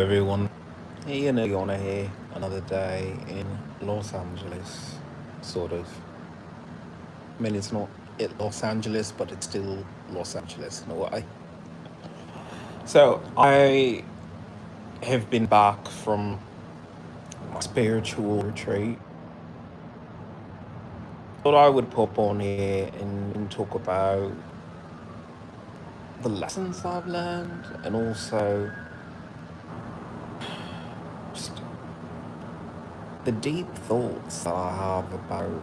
Everyone. Hey, Yona here. Another day in Los Angeles, sort of. I mean, it's not Los Angeles, but it's still Los Angeles in a way. So, I have been back from my spiritual retreat. Thought I would pop on here and talk about the lessons I've learned and also just the deep thoughts that I have about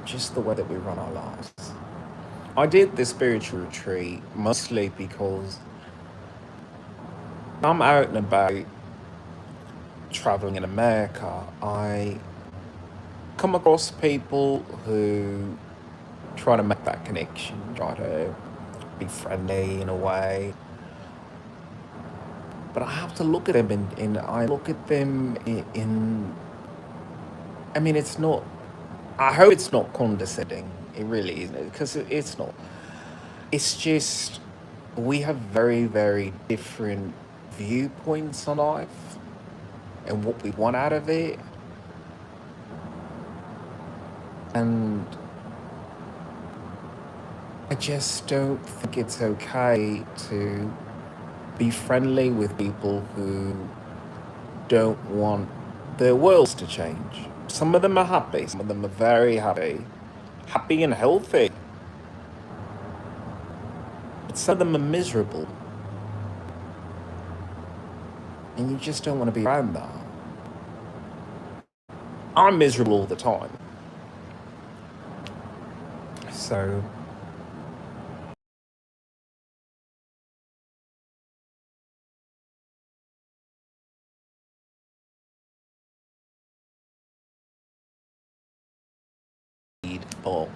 just the way that we run our lives. I did this spiritual retreat mostly because I'm out and about traveling in America. I come across people who try to make that connection, try to be friendly in a way. But I have to look at them I look at them I mean, it's not, I hope it's not condescending. It really isn't, because it's not. It's just, we have very, very different viewpoints on life and what we want out of it. And I just don't think it's okay to be friendly with people who don't want their worlds to change. Some of them are happy, some of them are very happy and healthy. But some of them are miserable. And you just don't want to be around that. I'm miserable all the time. So but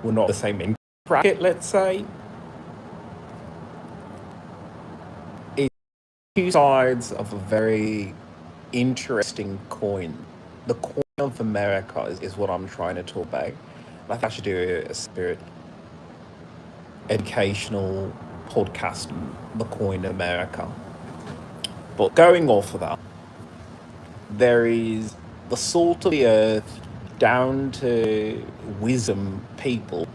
we're not the same in bracket, let's say. It's two sides of a very interesting coin. The coin of America is what I'm trying to talk about. I think I should do a spirit educational podcast, The Coin of America. But going off of that, there is the salt of the earth down to wisdom people,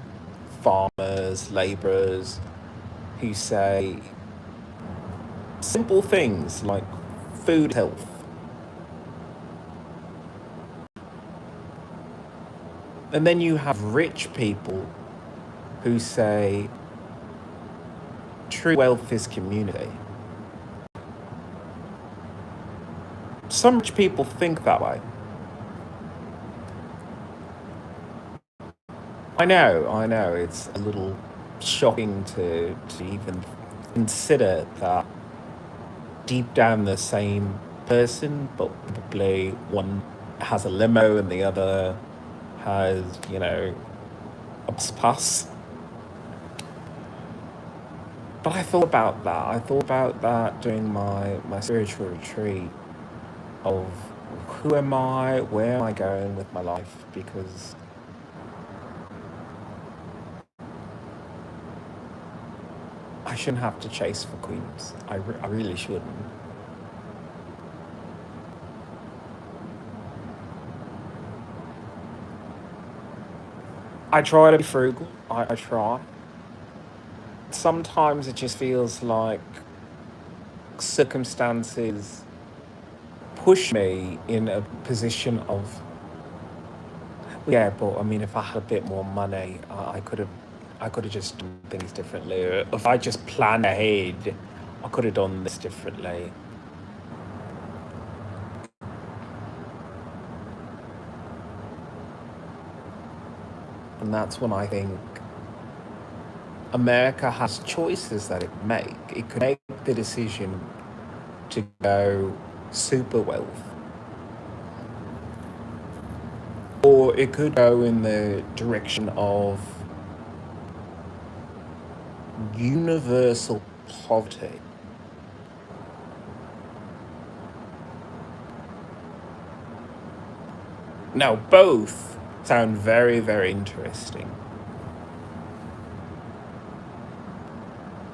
farmers, labourers, who say simple things like food health. And then you have rich people who say true wealth is community. Some rich people think that way. I know, it's a little shocking to even consider that deep down the same person, but probably one has a limo and the other has, a bus pass. But I thought about that. I thought about that during my spiritual retreat of who am I, where am I going with my life, because I shouldn't have to chase for queens. I really shouldn't. I try to be frugal. I try. Sometimes it just feels like circumstances push me in a position of, yeah, but I mean, if I had a bit more money, I could have just done things differently. Or if I just planned ahead, I could have done this differently. And that's when I think America has choices that it make. It could make the decision to go super wealth, or it could go in the direction of universal poverty. Now, both sound very, very interesting.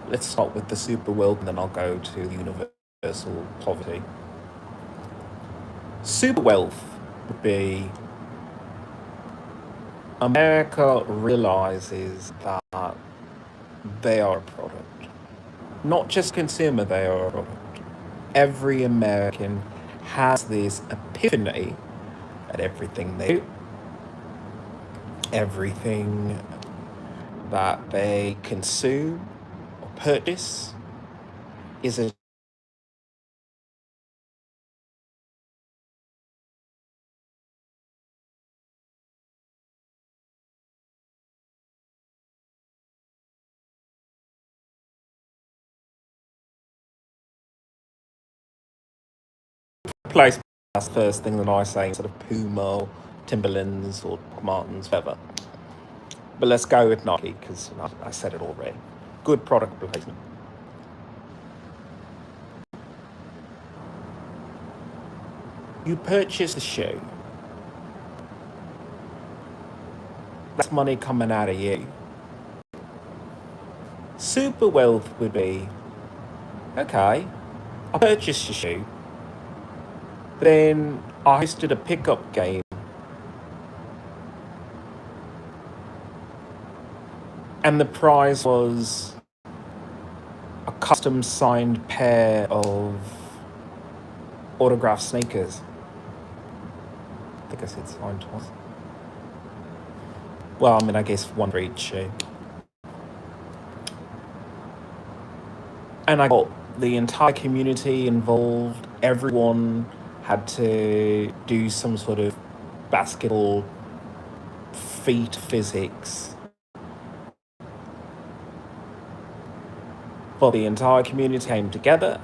let's start with the super wealth and then I'll go to the universal poverty. Super wealth would be America realizes that they are a product. Not just consumer, they are a product. Every American has this epiphany that everything they do, everything that they consume or purchase is a place. That's the first thing that I say, sort of Puma, or Timberlands, or Martens, whatever. But let's go with Nike because I said it already. Good product placement. You purchase the shoe. That's money coming out of you. Super wealth would be, okay, I purchased a shoe, then I hosted a pickup game, and the prize was a custom signed pair of autographed sneakers. I think I said signed twice. Well, I mean, I guess one for each shoe. And I got the entire community involved. Everyone had to do some sort of basketball feat physics. But the entire community came together.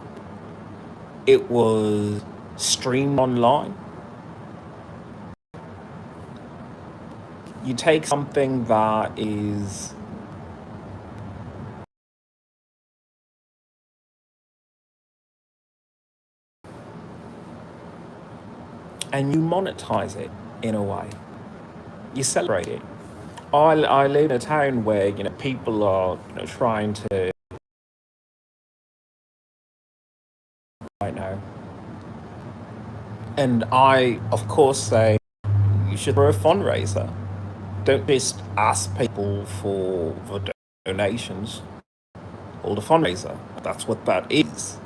It was streamed online. You take something that is and you monetize it in a way. You celebrate it. I live in a town where people are trying to right now, and I of course say you should throw a fundraiser. Don't just ask people for donations. Hold a fundraiser. That's what that is.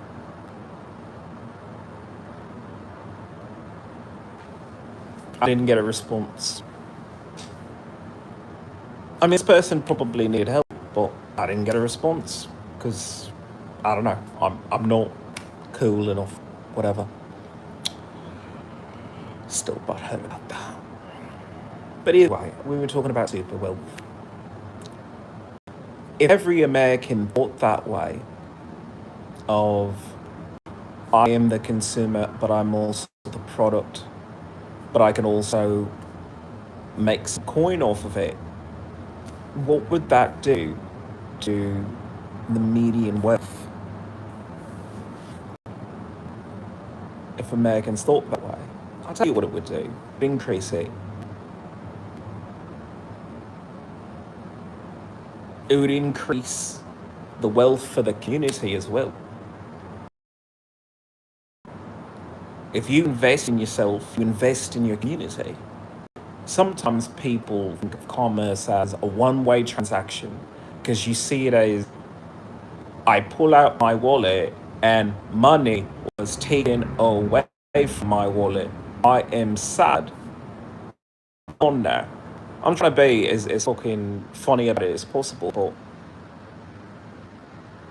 I didn't get a response. I mean, this person probably needed help, but I didn't get a response because I don't know. I'm not cool enough. Whatever. Still butthurt about that. But either way, we were talking about super wealth. If every American thought that way, of I am the consumer, but I'm also the product, but I can also make some coin off of it, what would that do to the median wealth if Americans thought that way? I'll tell you what it would do. Increase it. It would increase the wealth for the community as well. If you invest in yourself, you invest in your community. Sometimes people think of commerce as a one-way transaction because you see it as I pull out my wallet and money was taken away from my wallet. I am sad. On now. I'm trying to be as fucking funny about it as possible, but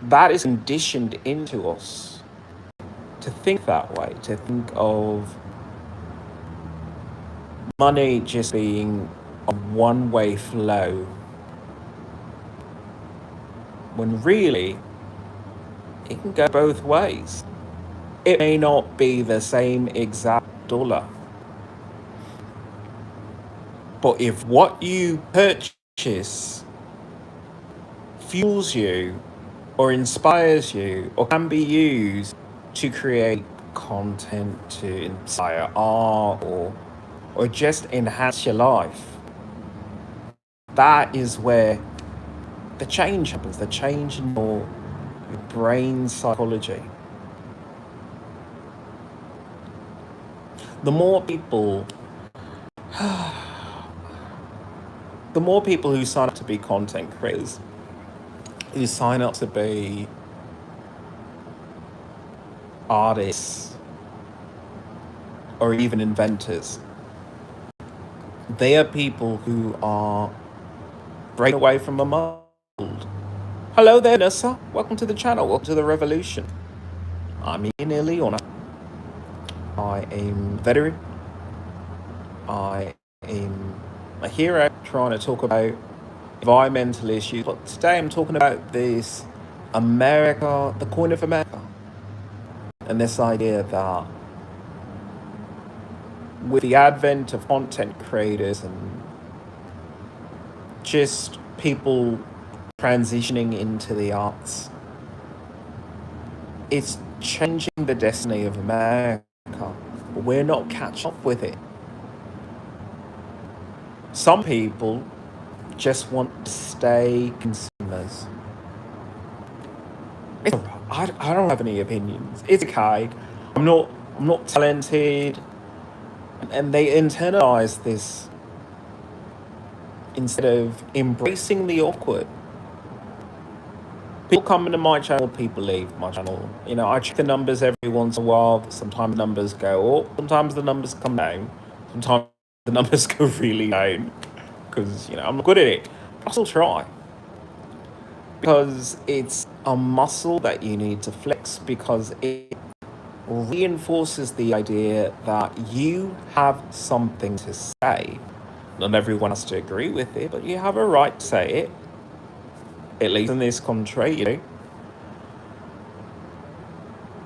that is conditioned into us to think that way, to think of money just being a one-way flow, when really it can go both ways. It may not be the same exact dollar, but if what you purchase fuels you or inspires you or can be used to create content, to inspire art, or just enhance your life, that is where the change happens, the change in your brain psychology. The more people, the more people who sign up to be content creators, who sign up to be artists or even inventors, they are people who are breaking away from a mold. Hello there, Nessa. Welcome to the channel. Welcome to the revolution. I'm Ian Leona. I am a veteran. I am a hero trying to talk about environmental issues. But today I'm talking about this America, the coin of America. And this idea that with the advent of content creators and just people transitioning into the arts, it's changing the destiny of America. But we're not catching up with it. Some people just want to stay consumers. I don't have any opinions. It's okay. I'm not talented, and they internalize this instead of embracing the awkward. People come into my channel, people leave my channel. You know, I check the numbers every once in a while. Sometimes numbers go up, sometimes the numbers come down, sometimes the numbers go really down because I'm not good at it. I still try because it's a muscle that you need to flex because it reinforces the idea that you have something to say. Not everyone has to agree with it, but you have a right to say it. At least in this country,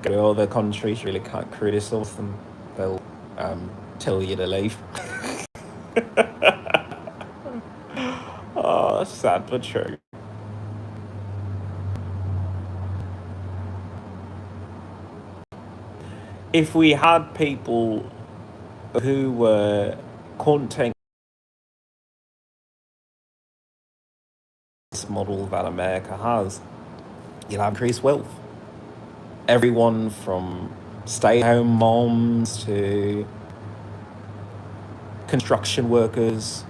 Go to other countries, really can't criticize them. They'll tell you to leave. Oh, that's sad but true. If we had people who were content model that America has, you'll have increased wealth. Everyone from stay-at-home moms to construction workers.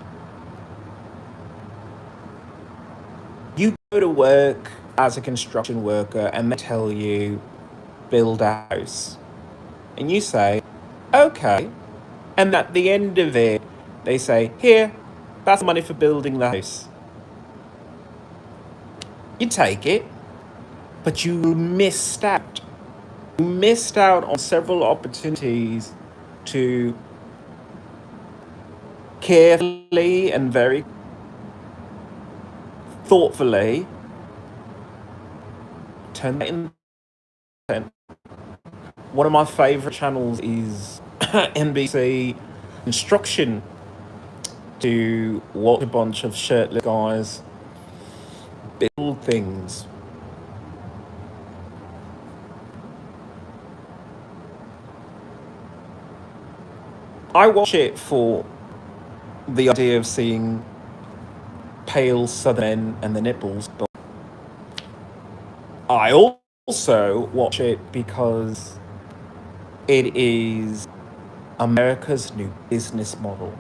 You go to work as a construction worker and they tell you, build a house. And you say, okay. And at the end of it, they say, here, that's money for building the house. You take it, but you missed out. You missed out on several opportunities to carefully and very thoughtfully turn that into content. One of my favorite channels is NBC Instruction, to watch a bunch of shirtless guys build things. I watch it for the idea of seeing pale southern men and the nipples, but I also watch it because it is America's new business model.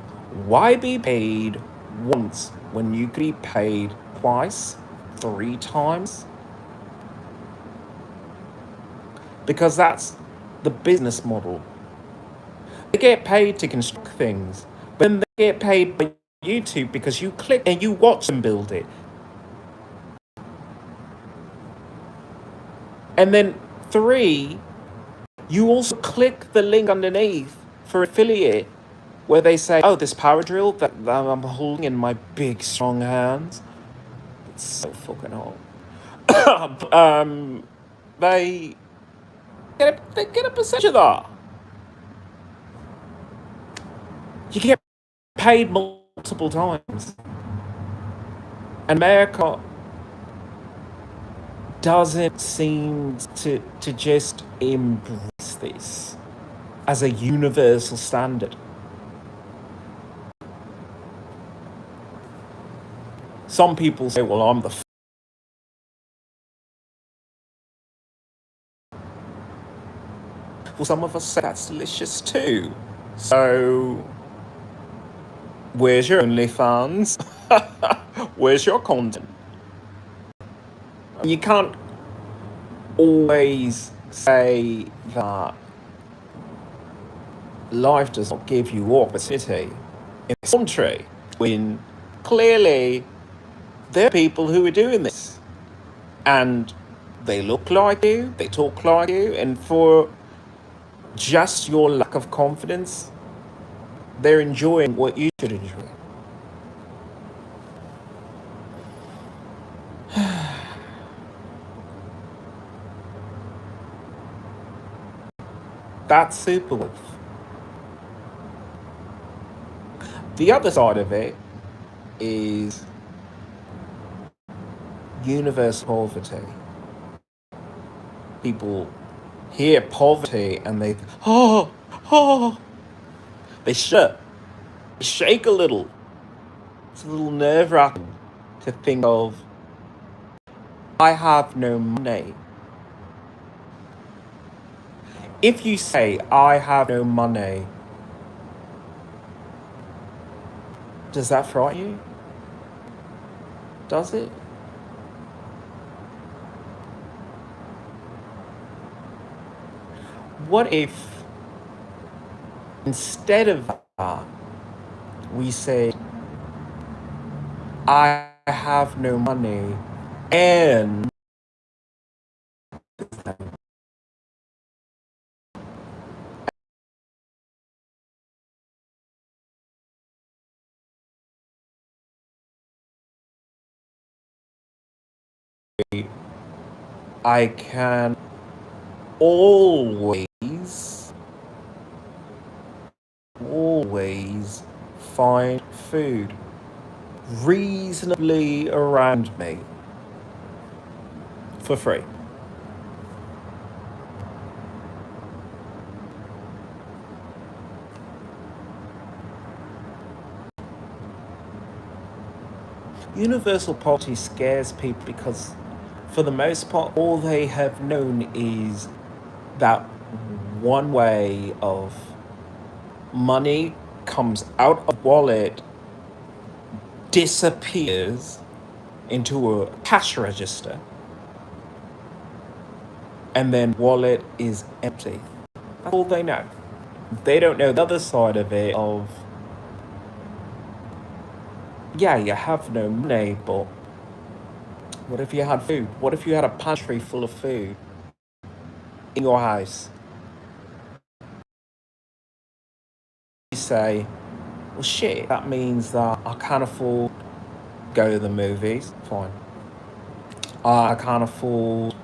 Why be paid once when you could be paid twice, 3 times? Because that's the business model. They get paid to construct things, but then they get paid by YouTube because you click and you watch them build it. And then 3, you also click the link underneath for affiliate where they say, oh, this power drill that I'm holding in my big strong hands, it's so fucking hot. They get a percentage of that. You get paid multiple times. And America doesn't seem to just embrace this as a universal standard. Some people say, well, I'm the Well, some of us say that's delicious too. So, where's your OnlyFans? Where's your content? You can't always say that life does not give you opportunity in this country when clearly there are people who are doing this and they look like you, they talk like you, and for just your lack of confidence, they're enjoying what you should enjoy. That's superwealth. The other side of it is universal poverty. People hear poverty and oh, they shake a little. It's a little nerve-wracking to think of, I have no money. If you say, I have no money, does that frighten you? Does it? What if instead of that, we say, I have no money and I can always find food reasonably around me for free. Universal poverty scares people because, for the most part, all they have known is that one way of money comes out of wallet, disappears into a cash register, and then wallet is empty. That's all they know. They don't know the other side of it of, yeah, you have no money, but what if you had food? What if you had a pantry full of food in your house? You say, well, shit, that means that I can't afford to go to the movies. Fine. I can't afford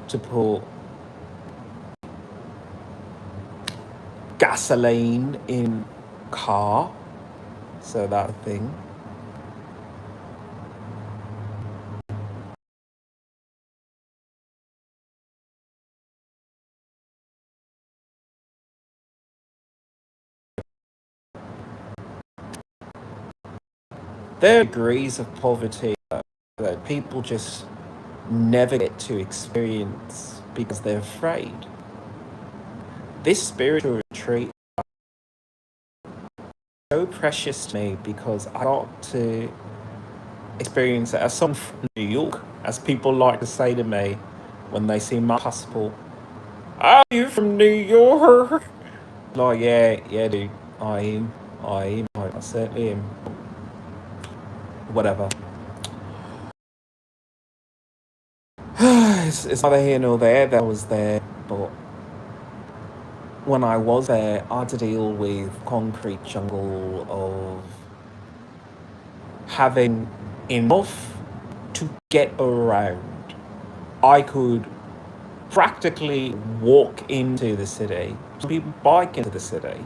to put gasoline in car. So that thing. There are degrees of poverty that people just never get to experience because they're afraid. This spiritual retreat is so precious to me because I got to experience it as someone from New York, as people like to say to me when they see my passport. Are you from New York? Like, yeah, dude, I certainly am. Whatever. It's neither here nor there that I was there, but when I was there, I had to deal with concrete jungle of having enough to get around. I could practically walk into the city. Some people bike into the city.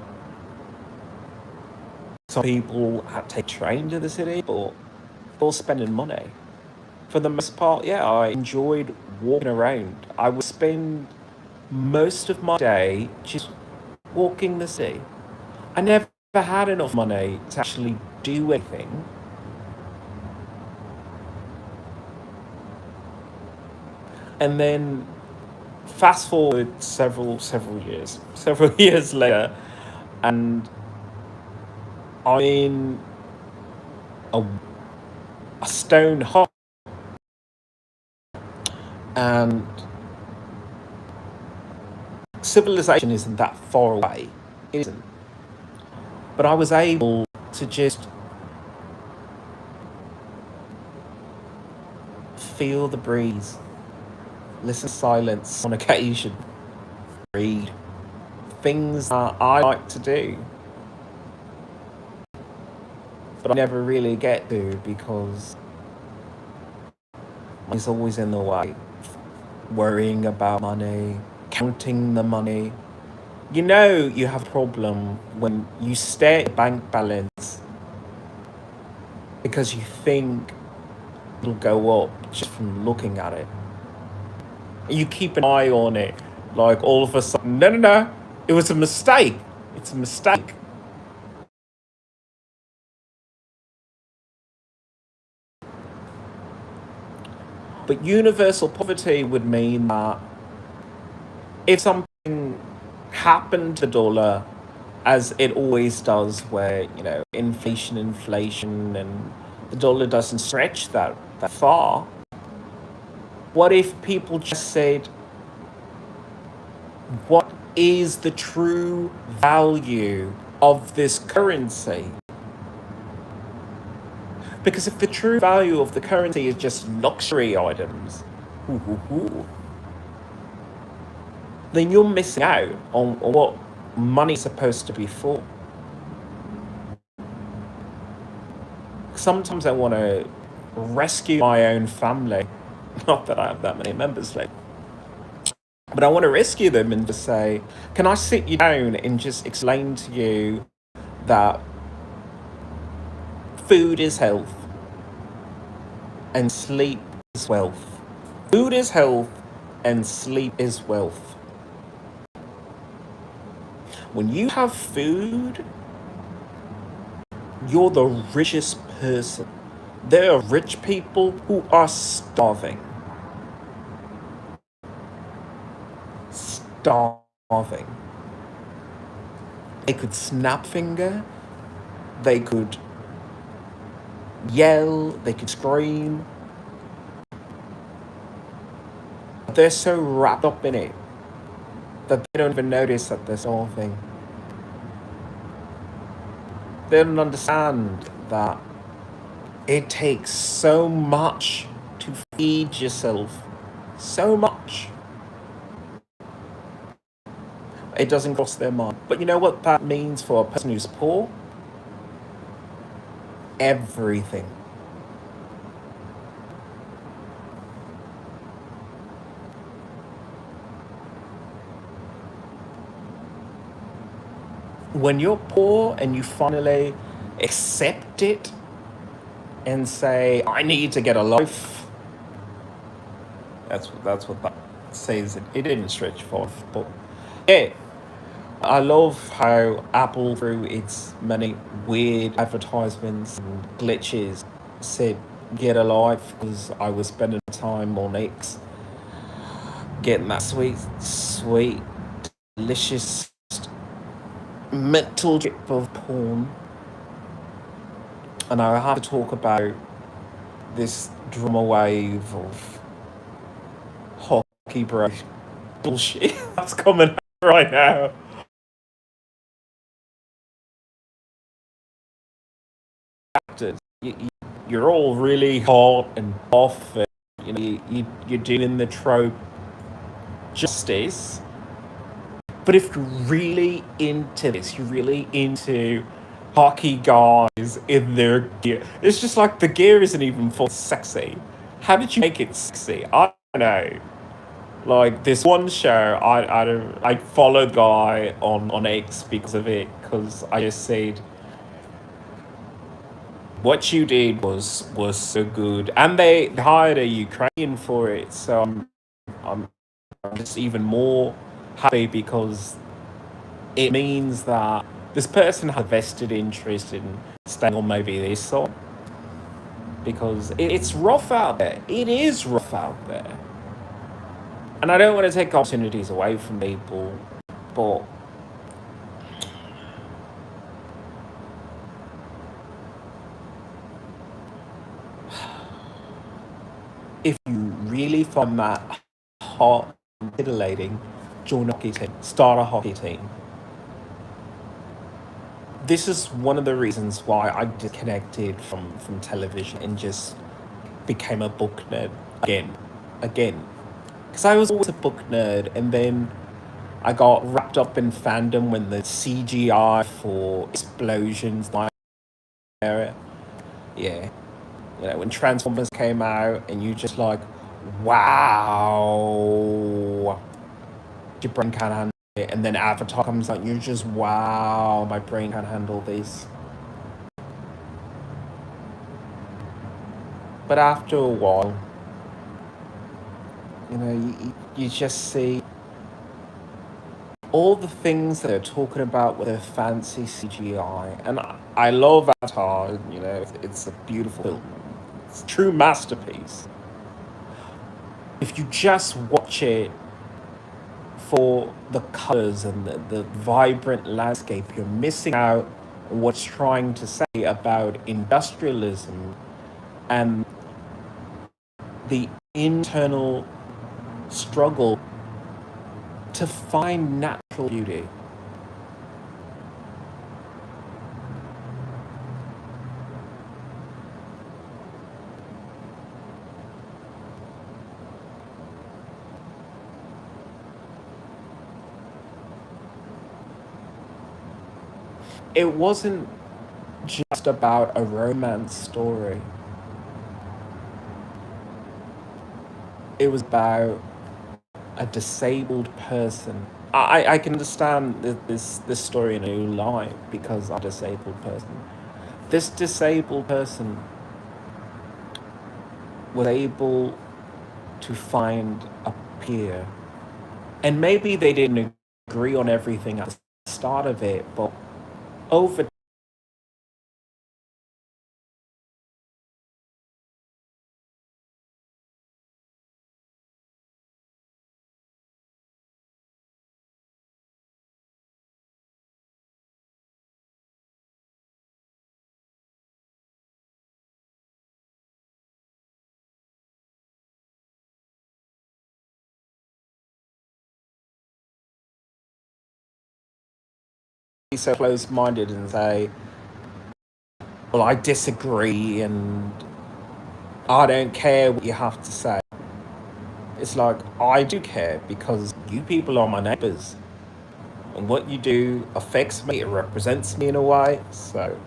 Some people had to take train to the city, but they're all spending money. For the most part, yeah, I enjoyed walking around. I would spend most of my day just walking the city. I never had enough money to actually do anything. And then Fast forward several years later, and I'm in a, a stone hut, and civilization isn't that far away. It isn't. But I was able to just feel the breeze, listen to silence on occasion, read things that I like to do, but I never really get to because money's always in the way. Worrying about money, counting the money. You know you have a problem when you stare at your bank balance because you think it'll go up just from looking at it. You keep an eye on it, like all of a sudden, no, it was a mistake. It's a mistake. But universal poverty would mean that if something happened to the dollar, as it always does, where, inflation, and the dollar doesn't stretch that far, what if people just said, what is the true value of this currency? Because if the true value of the currency is just luxury items, then you're missing out on what money's supposed to be for. Sometimes I want to rescue my own family. Not that I have that many members left. But I want to rescue them and just say, can I sit you down and just explain to you that food is health and sleep is wealth? Food is health and sleep is wealth. When you have food, you're the richest person. There are rich people who are starving. Starving. They could snap finger, they could yell, they could scream. They're so wrapped up in it that they don't even notice that they're starving. They don't understand that it takes so much to feed yourself. So much. It doesn't cross their mind. But you know what that means for a person who's poor? Everything. When you're poor and you finally accept it and say, I need to get a life, that's what that says. It didn't stretch forth, but yeah. I love how Apple, through its many weird advertisements and glitches, said get a life, because I was spending time on X getting that sweet, delicious mental trip of porn. And I have to talk about this drama wave of hockey bro bullshit that's coming out right now. Actors, you're all really hot and buff, and you're doing the trope justice. But if you're really into this, you're really into hockey guys in their gear. It's just like the gear isn't even full sexy. How did you make it sexy? I don't know. Like this one show, I followed the guy on X because of it, because I just said what you did was so good, and they hired a Ukrainian for it. So I'm just even more happy, because it means that this person has a vested interest in staying on maybe this song, because it's rough out there. It is rough out there. And I don't want to take opportunities away from people, but if you really find that hot and titillating, join a hockey team, start a hockey team. This is one of the reasons why I disconnected from television and just became a book nerd again. Because I was always a book nerd, and then I got wrapped up in fandom when the CGI for explosions, my area, yeah, when Transformers came out, and you just like, wow, your brain can't handle it, and then Avatar comes out, and you're just, wow, my brain can't handle this. But after a while, you just see all the things that they're talking about with their fancy CGI. And I love Avatar, it's a beautiful film. It's a true masterpiece. If you just watch it for the colors and the vibrant landscape, you're missing out on what's trying to say about industrialism and the internal struggle to find natural beauty. It wasn't just about a romance story. It was about a disabled person. I can understand this story in a new light because I'm a disabled person. This disabled person was able to find a peer. And maybe they didn't agree on everything at the start of it, but over be so close minded and say, well, I disagree and I don't care what you have to say. It's like, I do care because you people are my neighbors. And what you do affects me, it represents me in a way. So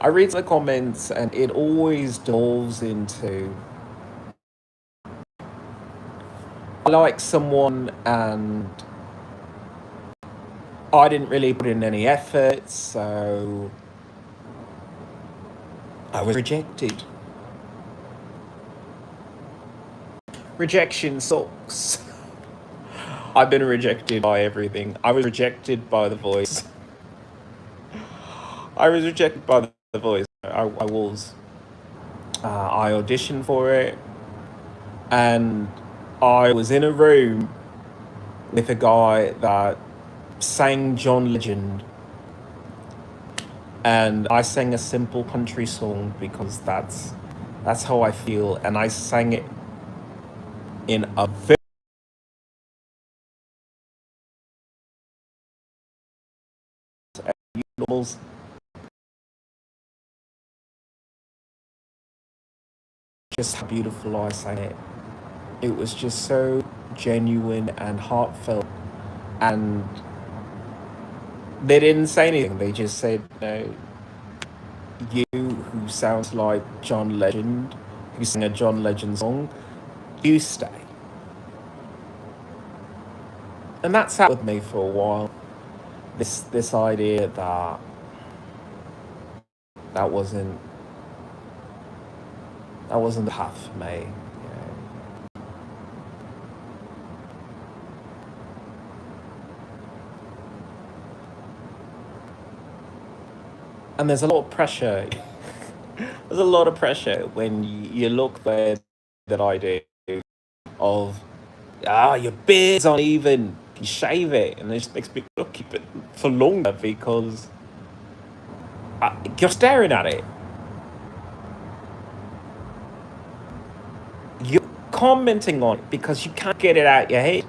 I read the comments and it always delves into, I like someone and I didn't really put in any effort, so I was rejected. Rejection sucks. I've been rejected by everything. I was rejected by The Voice. I was rejected by The Voice. I was. I auditioned for it, and I was in a room with a guy that sang John Legend, and I sang a simple country song because that's how I feel, and I sang it in a very just how beautiful I sang it. It was just so genuine and heartfelt, and they didn't say anything. They just said, you who sounds like John Legend, who sang a John Legend song, you stay. And that sat with me for a while. This idea that that wasn't that wasn't the path for me. And there's a lot of pressure. There's a lot of pressure when you look there that I do of your beard's uneven. You shave it, and it just makes me look keep it for longer because you're staring at it. You're commenting on it because you can't get it out your head.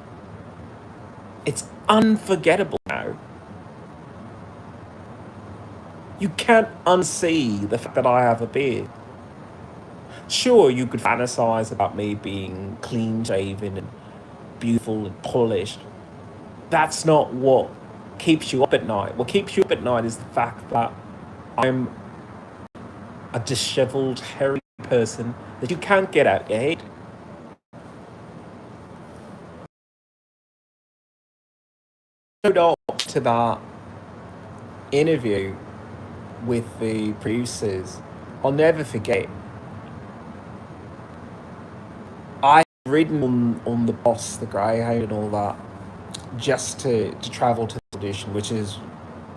It's unforgettable now. You can't unsee the fact that I have a beard. Sure, you could fantasize about me being clean shaven and beautiful and polished. That's not what keeps you up at night. What keeps you up at night is the fact that I'm a disheveled, hairy person that you can't get out your head. Showed up to that interview with the producers. I'll never forget. I had ridden on the bus, the Greyhound, and all that, just to travel to the audition,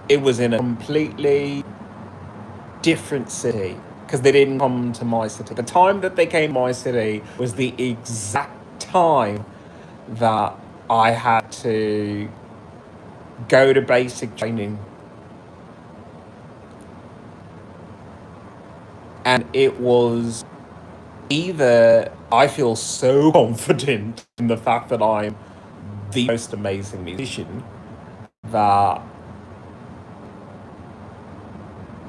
it was in a completely different city because they didn't come to my city. The time that they came to my city was the exact time that I had to go to basic training. And it was either I feel so confident in the fact that I'm the most amazing musician that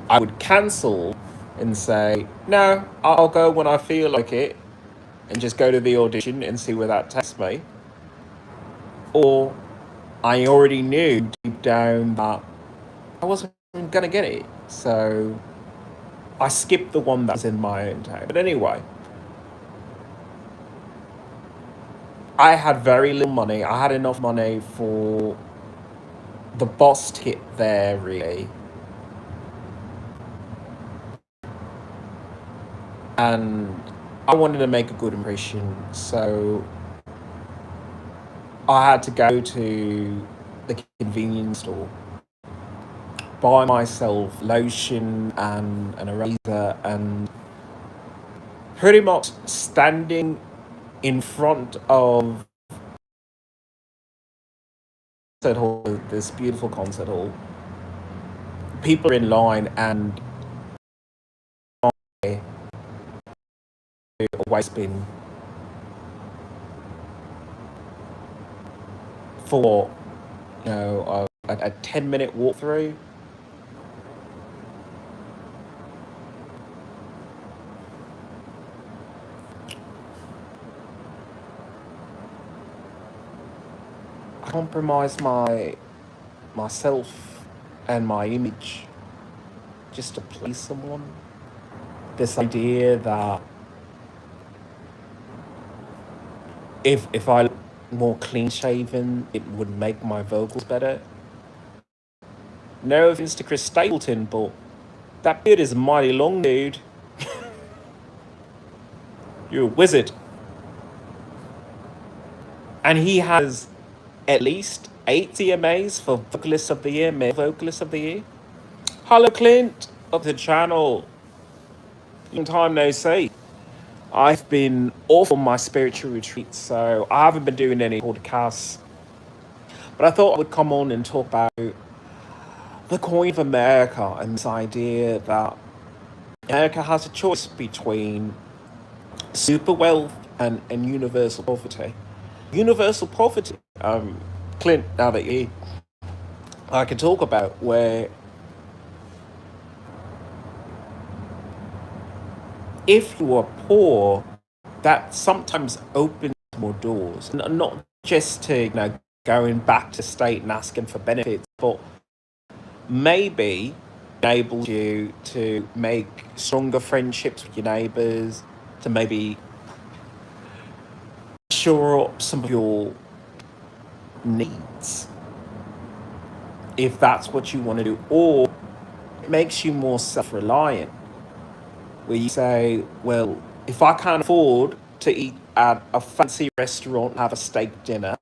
I would cancel and say, no, I'll go when I feel like it and just go to the audition and see where that takes me. Or I already knew deep down that I wasn't going to get it. So I skipped the one that was in my own town. But anyway, I had very little money. I had enough money for the bus ticket there, really. And I wanted to make a good impression. So I had to go to the convenience store, buy myself lotion and an eraser, and pretty much standing in front of concert hall, this beautiful concert hall. People are in line, and a waste bin for a 10-minute walkthrough. I compromised myself and my image just to please someone. This idea that if I look more clean shaven, it would make my vocals better. No offense to Chris Stapleton, but that beard is mighty long, dude. You're a wizard. And he has at least 8 CMAs for Vocalist of the Year, Male Vocalist of the Year. Hello, Clint, up to the channel. Long time no see. I've been off on my spiritual retreat, so I haven't been doing any podcasts. But I thought I would come on and talk about the Queen of America and this idea that America has a choice between super wealth and universal poverty. Universal poverty, Clint, now that you're here, I can talk about where if you are poor, that sometimes opens more doors. Not just to going back to state and asking for benefits, but maybe enables you to make stronger friendships with your neighbours, to maybe shore up some of your needs, if that's what you want to do, or it makes you more self-reliant, where you say, well, if I can't afford to eat at a fancy restaurant and have a steak dinner,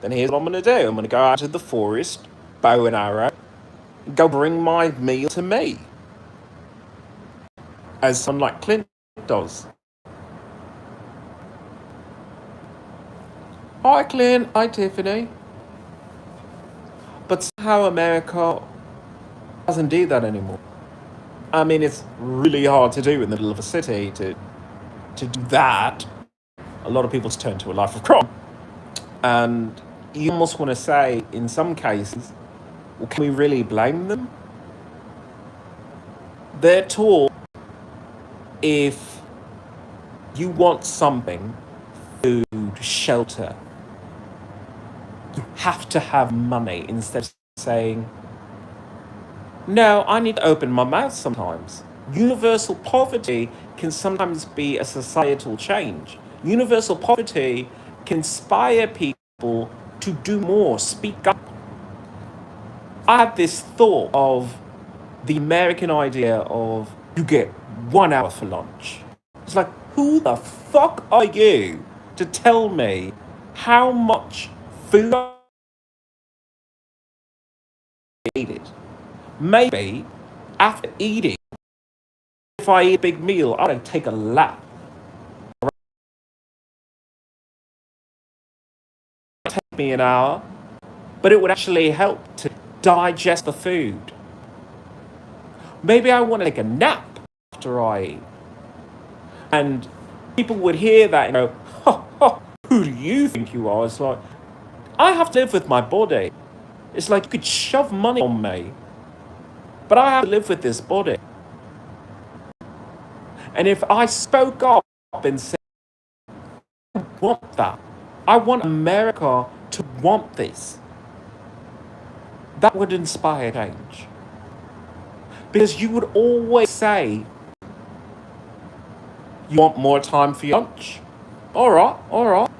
then here's what I'm going to do. I'm going to go out to the forest, bow and arrow, and go bring my meal to me, as someone like Clint does. Hi, Clint. Hi, Tiffany. But somehow America doesn't do that anymore. I mean, it's really hard to do in the middle of a city to do that. A lot of people turn to a life of crime. And you almost want to say, in some cases, well, can we really blame them? They're taught if you want something, food, shelter, you have to have money instead of saying, no, I need to open my mouth sometimes. Universal poverty can sometimes be a societal change. Universal poverty can inspire people to do more, speak up. I had this thought of the American idea of you get 1 hour for lunch. It's like, who the fuck are you to tell me how much food I needed? Maybe after eating, if I eat a big meal, I'm gonna take a lap. It'll take me an hour, but it would actually help to digest the food. Maybe I want to take a nap after I eat. And people would hear that and go, ha, ha, who do you think you are? It's like, I have to live with my body. It's like you could shove money on me, but I have to live with this body. And if I spoke up and said, I want that, I want America to want this, that would inspire change. Because you would always say, you want more time for your lunch? All right, all right.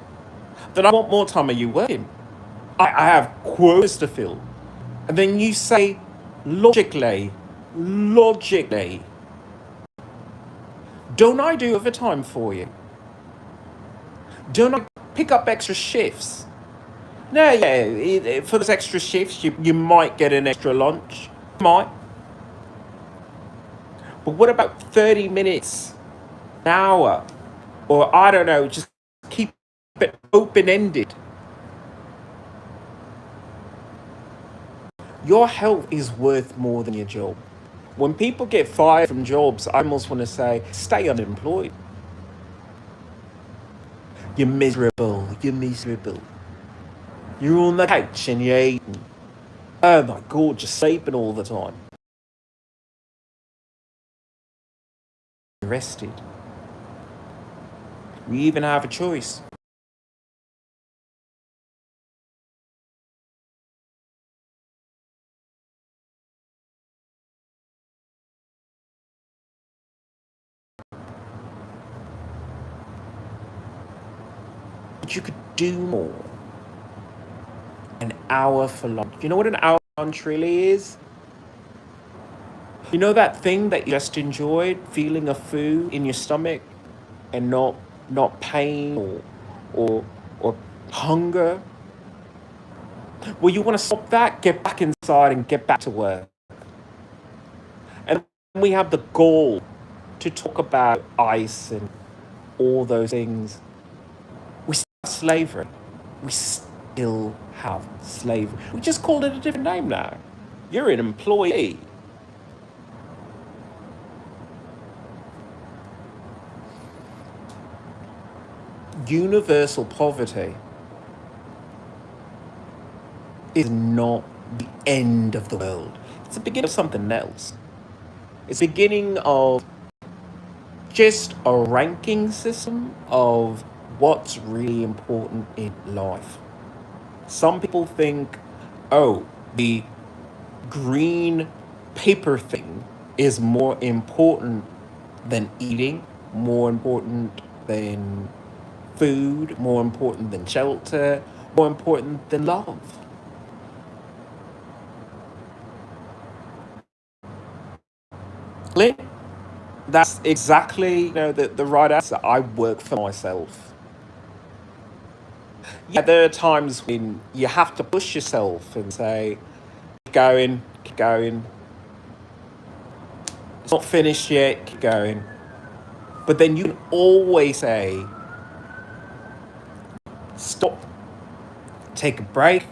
Then I want more time. Are you working? I have quotas to fill. And then you say, logically, don't I do overtime for you? Don't I pick up extra shifts? No, yeah, for those extra shifts, you might get an extra lunch. Might. But what about 30 minutes, an hour? Or I don't know, just keep it open ended. Your health is worth more than your job. When people get fired from jobs, I almost want to say, stay unemployed. You're miserable. You're miserable. You're on the couch and you're eating. Oh my god, just sleeping all the time. You're rested. We even have a choice. But you could do more. An hour for lunch. You know what an hour for lunch really is? You know that thing that you just enjoyed, feeling of food in your stomach and not pain or or hunger? Well, you want to stop that, get back inside and get back to work. And we have the goal to talk about ICE and all those things. We still have slavery. We still have slavery. We just called it a different name now. You're an employee. Universal poverty is not the end of the world. It's the beginning of something else. It's the beginning of just a ranking system of what's really important in life. Some people think, oh, the green paper thing is more important than eating, more important than food, more important than shelter, more important than love. Clint, that's exactly the right answer. I work for myself. Yeah, there are times when you have to push yourself and say, keep going. It's not finished yet, keep going. But then you can always say, stop take a break.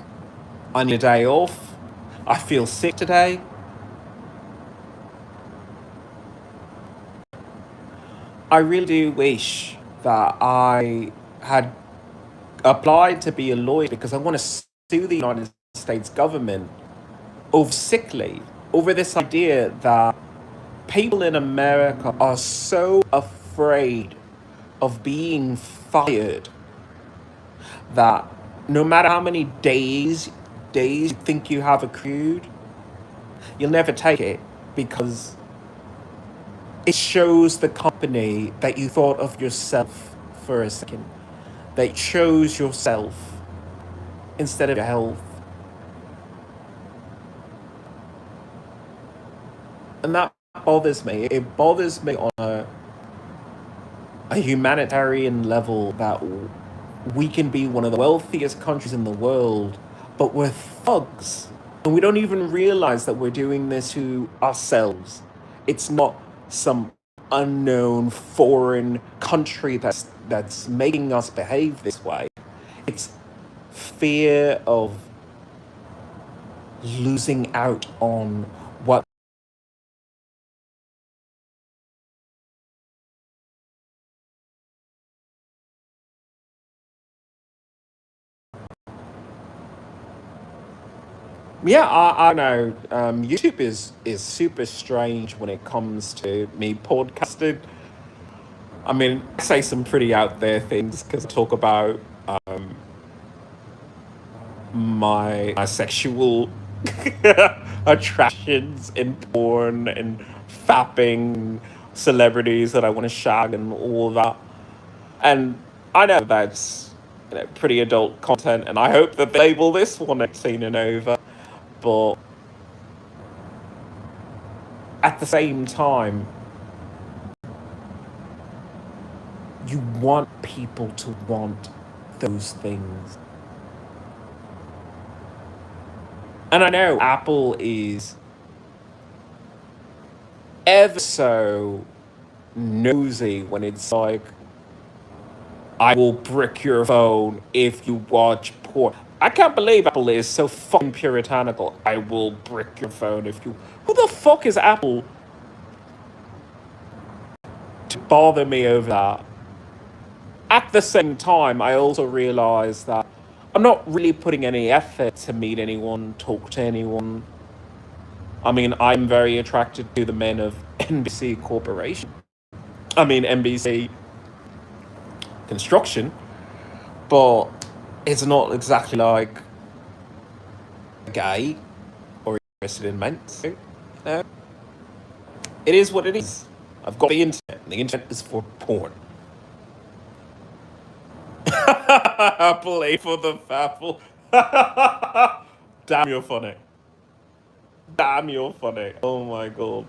I need a day off. I feel sick today. I really do wish that I had applied to be a lawyer because I want to sue the United States government over sick leave, over this idea that people in America are so afraid of being fired that no matter how many days you think you have accrued, you'll never take it because it shows the company that you thought of yourself for a second, that you chose yourself instead of your health. And that bothers me. It bothers me on a humanitarian level that we can be one of the wealthiest countries in the world, but we're thugs. And we don't even realize that we're doing this to ourselves. It's not some unknown foreign country that's making us behave this way. It's fear of losing out on what. Yeah, I know. YouTube is super strange when it comes to me podcasting. I mean, I say some pretty out there things because I talk about my sexual attractions in porn and fapping celebrities that I want to shag and all that. And I know that's pretty adult content, and I hope that they label this one 18 and over. But at the same time, you want people to want those things. And I know Apple is ever so nosy when it's like, I will brick your phone if you watch porn. I can't believe Apple is so fucking puritanical. I will brick your phone if you. Who the fuck is Apple to bother me over that? At the same time, I also realize that I'm not really putting any effort to meet anyone, talk to anyone. I mean, I'm very attracted to the men of NBC Corporation. I mean, NBC Construction, but it's not exactly like gay or interested in men. So, no, it is what it is. I've got the internet, and the internet is for porn. Play for the faffle. Damn, you're funny. Damn, you're funny. Oh my god.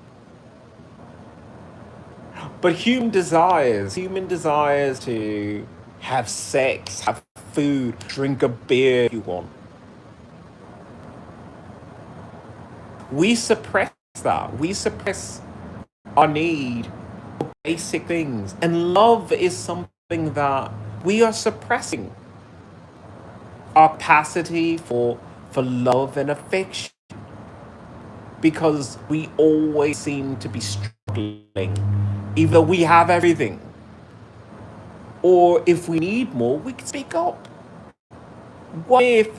But human desires to have sex, have food, drink a beer if you want. We suppress that. We suppress our need for basic things. And love is something that we are suppressing. Our capacity for love and affection. Because we always seem to be struggling. Either we have everything, or if we need more, we can speak up. What if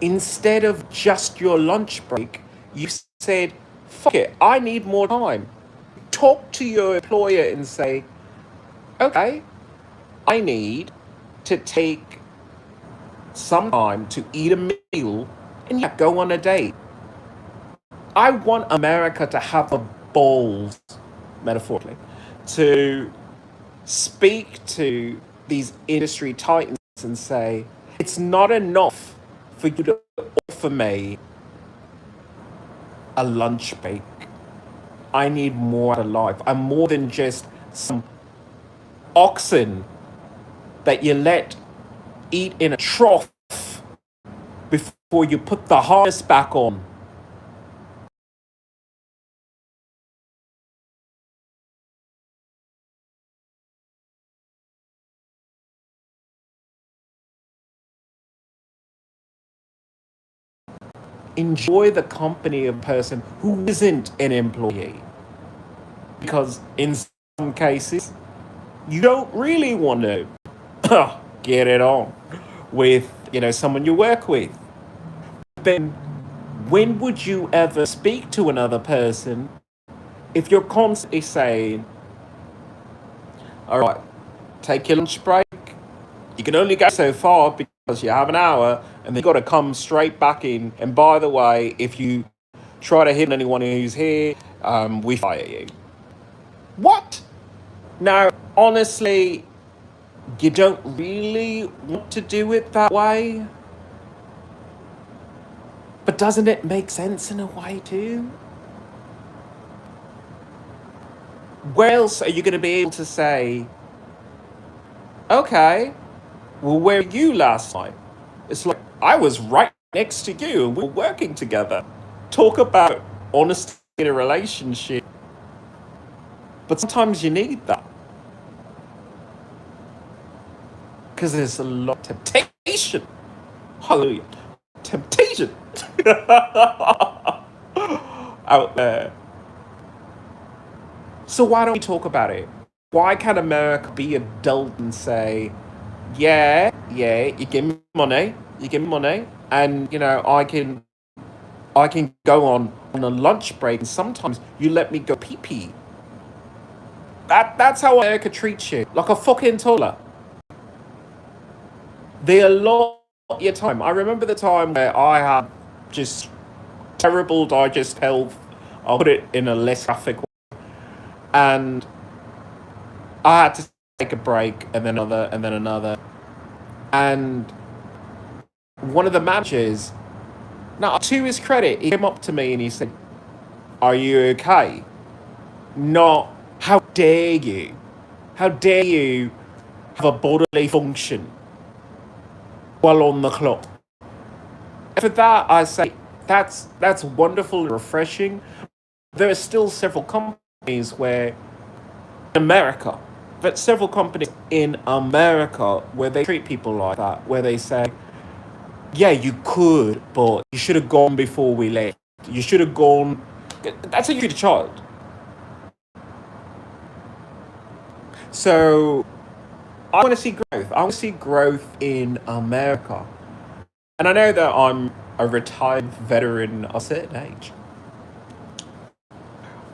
instead of just your lunch break, you said, fuck it, I need more time? Talk to your employer and say, okay, I need to take some time to eat a meal and yeah, go on a date. I want America to have the balls, metaphorically, to speak to these industry titans and say, it's not enough for you to offer me a lunch break. I need more out of life. I'm more than just some oxen that you let eat in a trough before you put the harness back on. enjoy the company of a person who isn't an employee. Because in some cases, you don't really want to get it on with, someone you work with. Then when would you ever speak to another person if you're constantly saying, all right, take your lunch break. You can only go so far because you have an hour, and then you got to come straight back in. And by the way, if you try to hit anyone who's here, we fire you. What? Now, honestly, you don't really want to do it that way. But doesn't it make sense in a way too? Where else are you going to be able to say, okay, well, where were you last night? It's like, I was right next to you and we were working together. Talk about honesty in a relationship. But sometimes you need that. Because there's a lot of temptation. Hallelujah. Temptation out there. So why don't we talk about it? Why can't America be adult and say, yeah, you give me money, and I can go on a lunch break, and sometimes you let me go pee pee. That's how America treats you, like a fucking toilet. They allot your time. I remember the time where I had just terrible digest health. I'll put it in a less graphic way, and I had to take a break, and then another, and then another. And one of the managers, now to his credit, he came up to me and he said, "Are you okay?" Not, "How dare you? How dare you have a bodily function while on the clock?" And for that, I say that's wonderful and refreshing. There are still several companies where in America, but several companies in America where they treat people like that, where they say, "Yeah, you could, but you should have gone before we left. You should have gone." That's how you treat a child. So I want to see growth. I want to see growth in America. And I know that I'm a retired veteran of a certain age,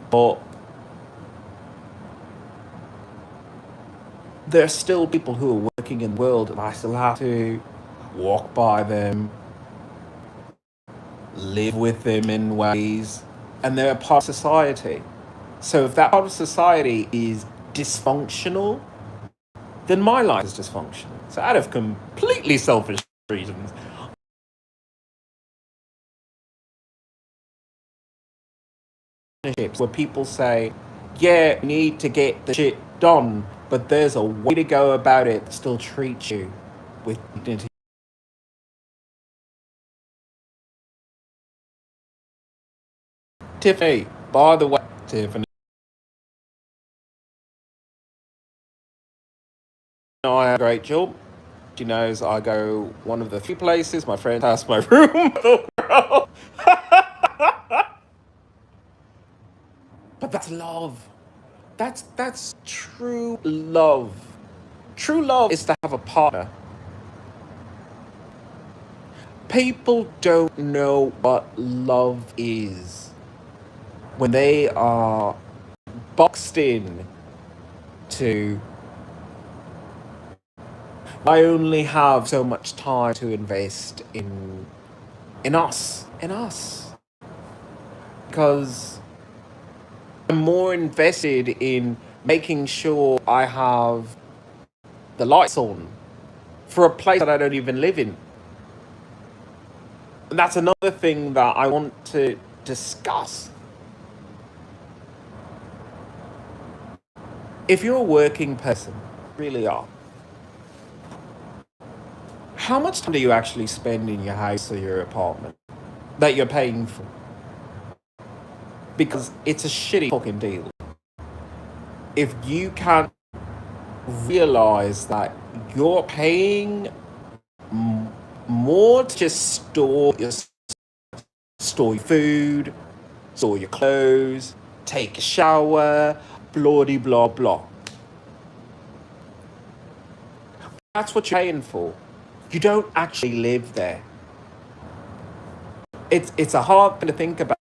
but there are still people who are working in the world, and I still have to walk by them, live with them in ways, and they're a part of society. So if that part of society is dysfunctional, then my life is dysfunctional. So out of completely selfish reasons, where people say, yeah, you need to get the shit done, but there's a way to go about it that still treats you with dignity. Tiffany, by the way, Tiffany, I have a great job. She knows I go one of the few places my friend has my room. But that's love. That's true love. True love is to have a partner. People don't know what love is when they are boxed in to, I only have so much time to invest in us, because I'm more invested in making sure I have the lights on for a place that I don't even live in. And that's another thing that I want to discuss. If you're a working person, really are, how much time do you actually spend in your house or your apartment that you're paying for? Because it's a shitty fucking deal. If you can't realize that you're paying more to just store your store your food, store your clothes, take a shower, blah de blah blah. That's what you're paying for. You don't actually live there. It's a hard thing to think about.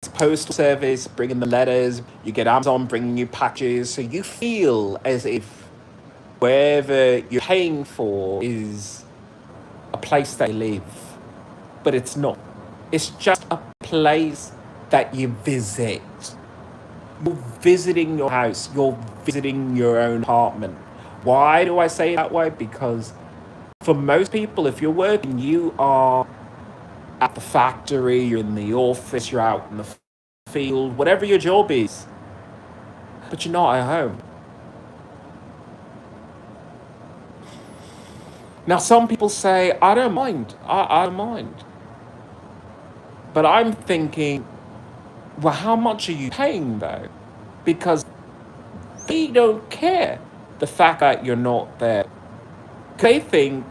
It's postal service bringing the letters, you get Amazon bringing you packages, so you feel as if wherever you're paying for is a place that you live, but it's not. It's just a place that you visit. You're visiting your house, you're visiting your own apartment. Why do I say it that way? Because for most people, if you're working, you are at the factory, you're in the office, you're out in the field, whatever your job is, but you're not at home. Now, some people say, I don't mind. I don't mind. But I'm thinking, well, how much are you paying though? Because they don't care the fact that you're not there. They think,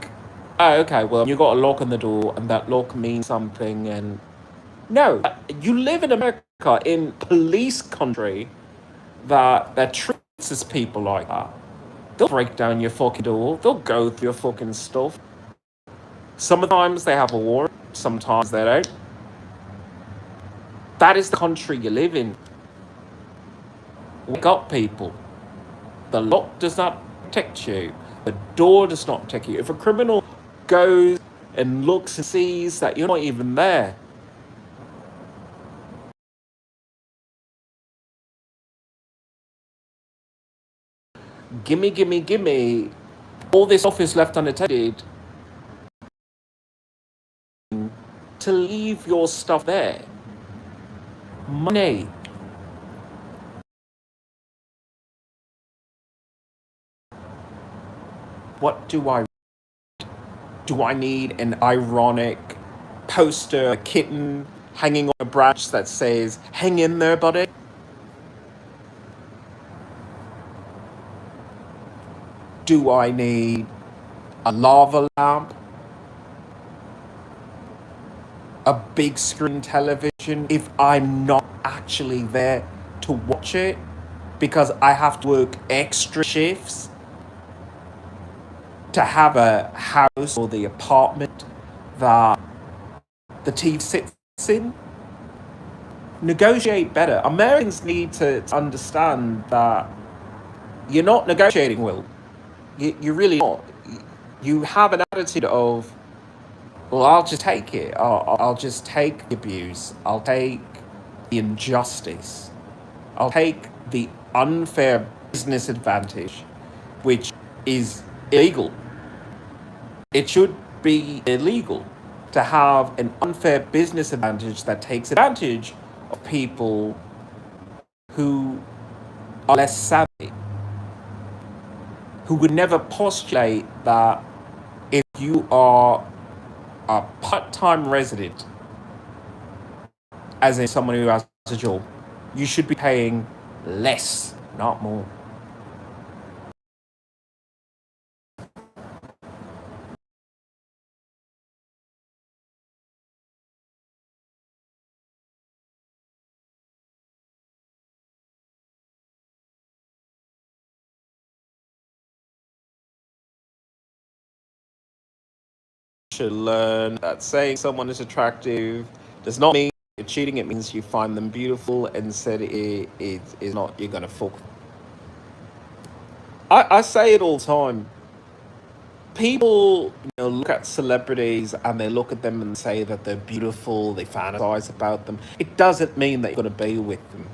oh, okay, well, you got a lock on the door and that lock means something. And no, you live in America, in police country, that treats people like that. They'll break down your fucking door. They'll go through your fucking stuff. Sometimes they have a warrant, sometimes they don't. That is the country you live in. Wake up, people. The lock does not protect you. The door does not protect you. If a criminal goes and looks and sees that you're not even there, gimme, gimme, gimme, all this office left unattended, to leave your stuff there. Money. What do I do? I need an ironic poster, a kitten hanging on a branch that says, hang in there, buddy? Do I need a lava lamp? A big screen television if I'm not actually there to watch it? Because I have to work extra shifts to have a house or the apartment that the TV sits in? Negotiate better. Americans need to understand that you're not negotiating well. You really not. You have an attitude of, well, I'll just take it. I'll just take the abuse. I'll take the injustice. I'll take the unfair business advantage, which is illegal. It should be illegal to have an unfair business advantage that takes advantage of people who are less savvy, who would never postulate that if you are a part-time resident, as in someone who has a job, you should be paying less, not more. Should learn that saying someone is attractive does not mean you're cheating. It means you find them beautiful and said it is not you're gonna fuck. I say it all the time. People, look at celebrities and they look at them and say that they're beautiful. They fantasize about them. It doesn't mean that you're gonna be with them.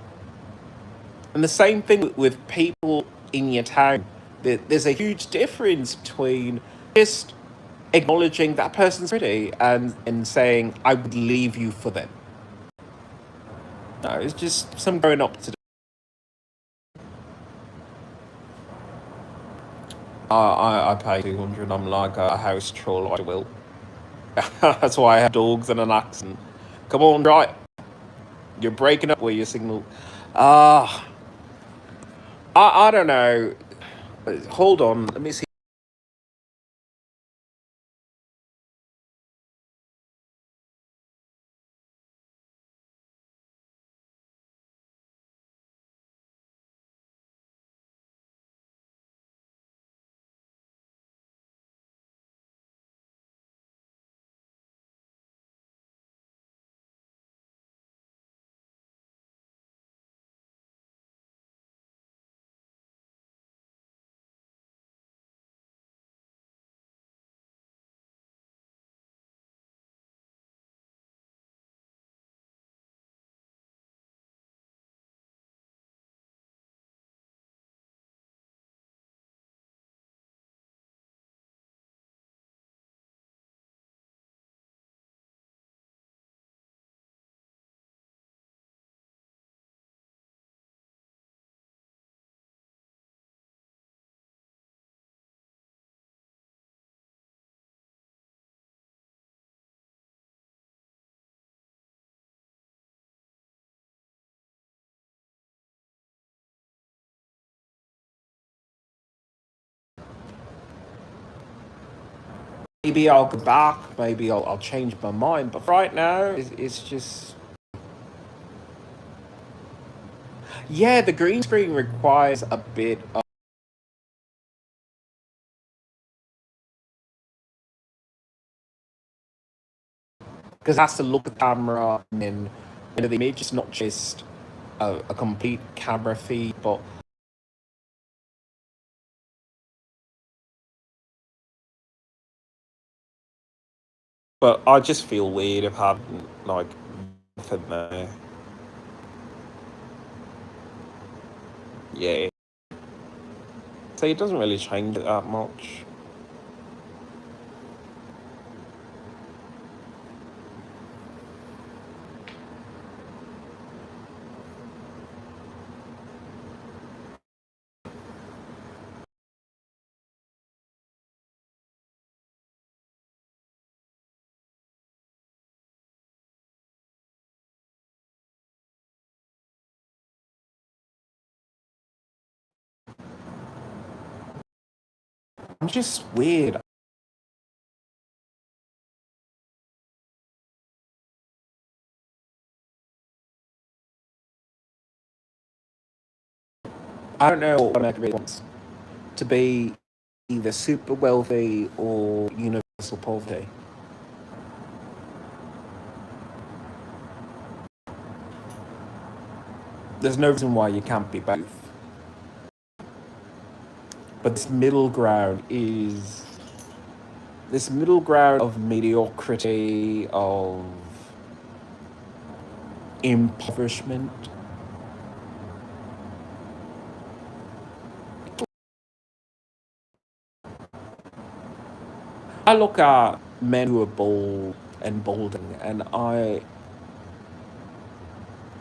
And the same thing with people in your town. There's a huge difference between just acknowledging that person's pretty and saying, I would leave you for them. No, it's just some growing up to do. I pay 200. I'm like a house troll, I will. That's why I have dogs and an accent. Come on, right. You're breaking up with your signal. Ah, I don't know. Hold on. Let me see. maybe I'll go back, maybe I'll change my mind. But right now, it's just, yeah, the green screen requires a bit of, because it has to look at the camera and then the image is not just a complete camera feed, but I just feel weird of having like nothing there. Yeah, so it doesn't really change it that much. I'm just weird. I don't know what America really wants to be, either super wealthy or universal poverty. There's no reason why you can't be both. But this middle ground of mediocrity, of impoverishment. I look at men who are bald and balding, and I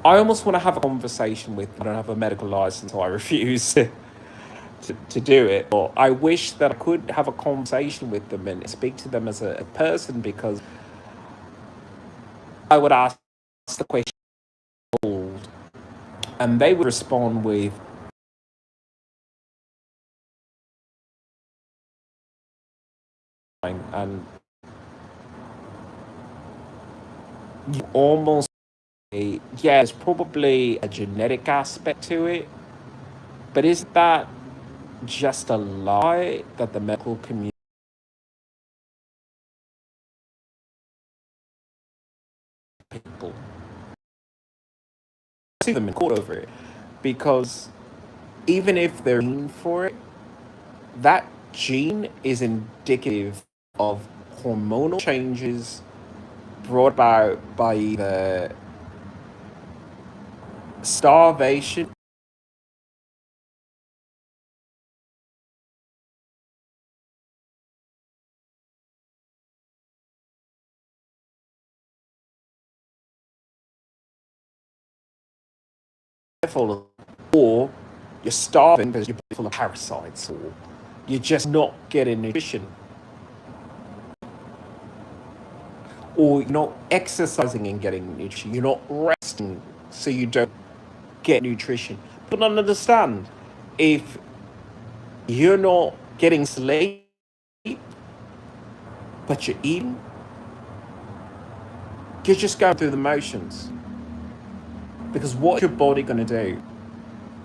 almost want to have a conversation with them. I don't have a medical license, so I refuse to do it. But I wish that I could have a conversation with them and speak to them as a person, because I would ask the question, and they would respond with, and you almost say, yeah, there's probably a genetic aspect to it, but isn't that just a lie that the medical community people see them in court over it? Because even if they're in for it, that gene is indicative of hormonal changes brought about by either starvation, or you're starving because you're full of parasites, or you're just not getting nutrition, or you're not exercising and getting nutrition, you're not resting so you don't get nutrition. But I understand, if you're not getting sleep but you're eating, you're just going through the motions. Because what's your body going to do?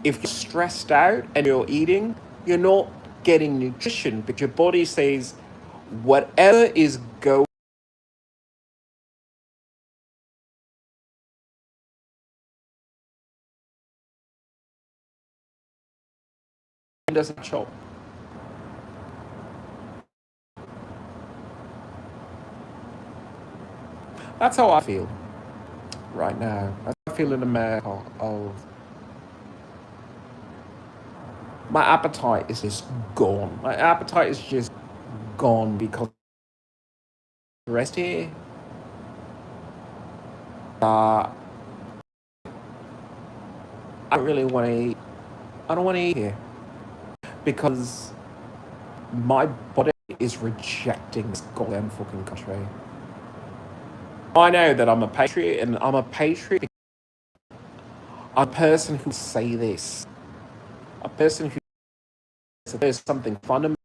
If you're stressed out and you're eating, you're not getting nutrition, but your body says, whatever is going doesn't chop. That's how I feel right now. I feel in America of my appetite is just gone. My appetite is just gone because the rest here, uh, I don't really want to eat. I don't want to eat here because my body is rejecting this goddamn fucking country. I know that I'm a patriot, and I'm a patriot. I'm a person who say this. A person who says there's something fundamental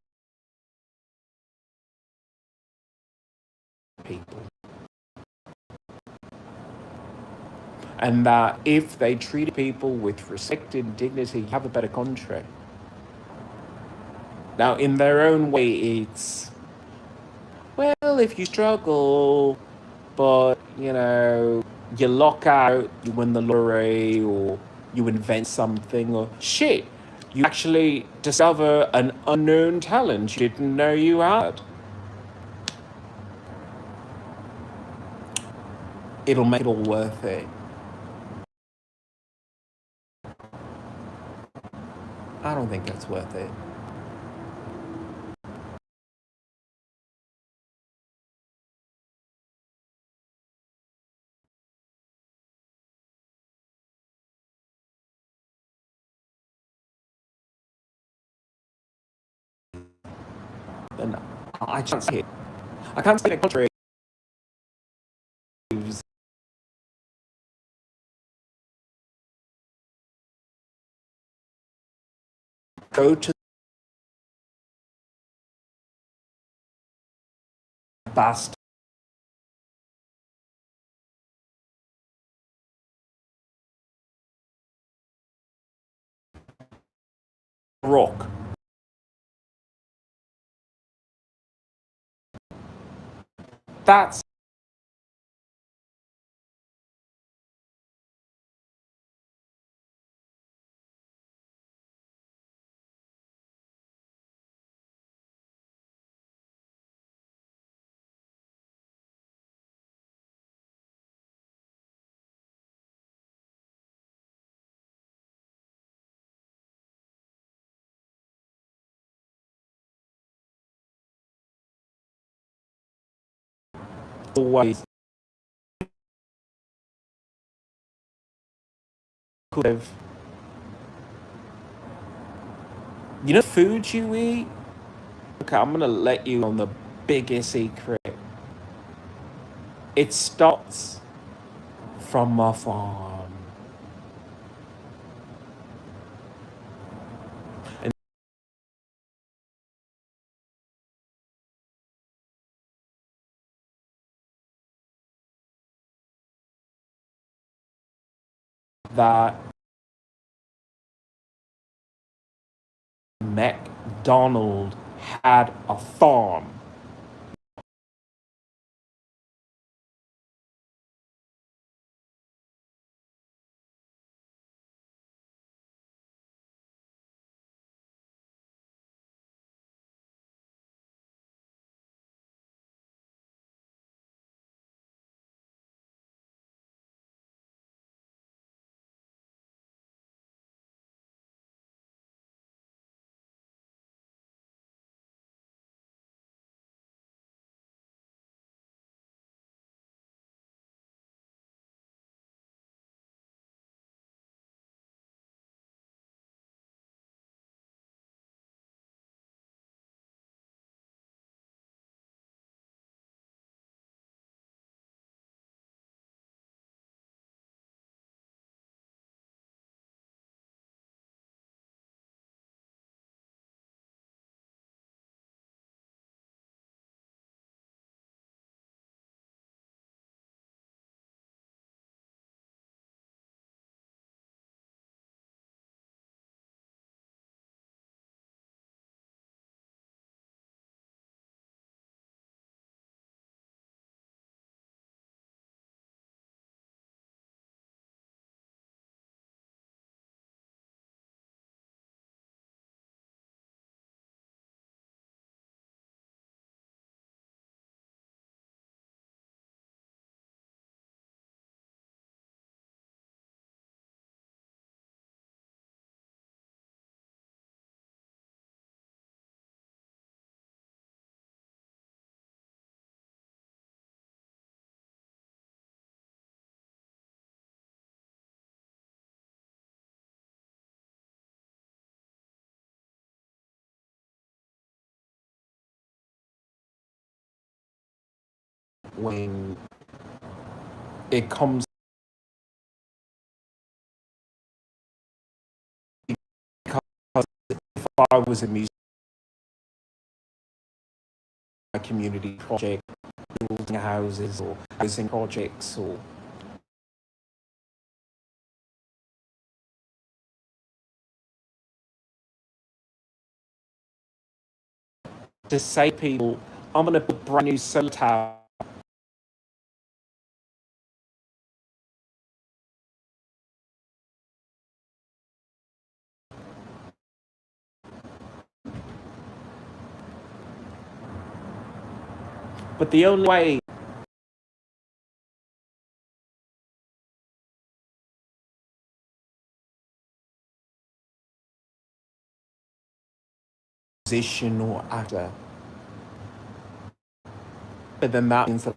and that if they treated people with respect and dignity, you have a better country. Now, in their own way, it's, well, if you struggle, but, you lock out, you win the lottery, or you invent something, or shit, you actually discover an unknown talent you didn't know you had. It'll make it all worth it. I don't think that's worth it. And I can't see it. I can't see a country go to the best rock. That's always could have. You know, food you eat. Okay, I'm gonna let you on the biggest secret. It starts from a farm, and that McDonald had a farm. When it comes, because if I was a music community project, building houses or housing projects or to say to people, I'm going to put a brand new solar tower. But the only way musician or actor, but then that means that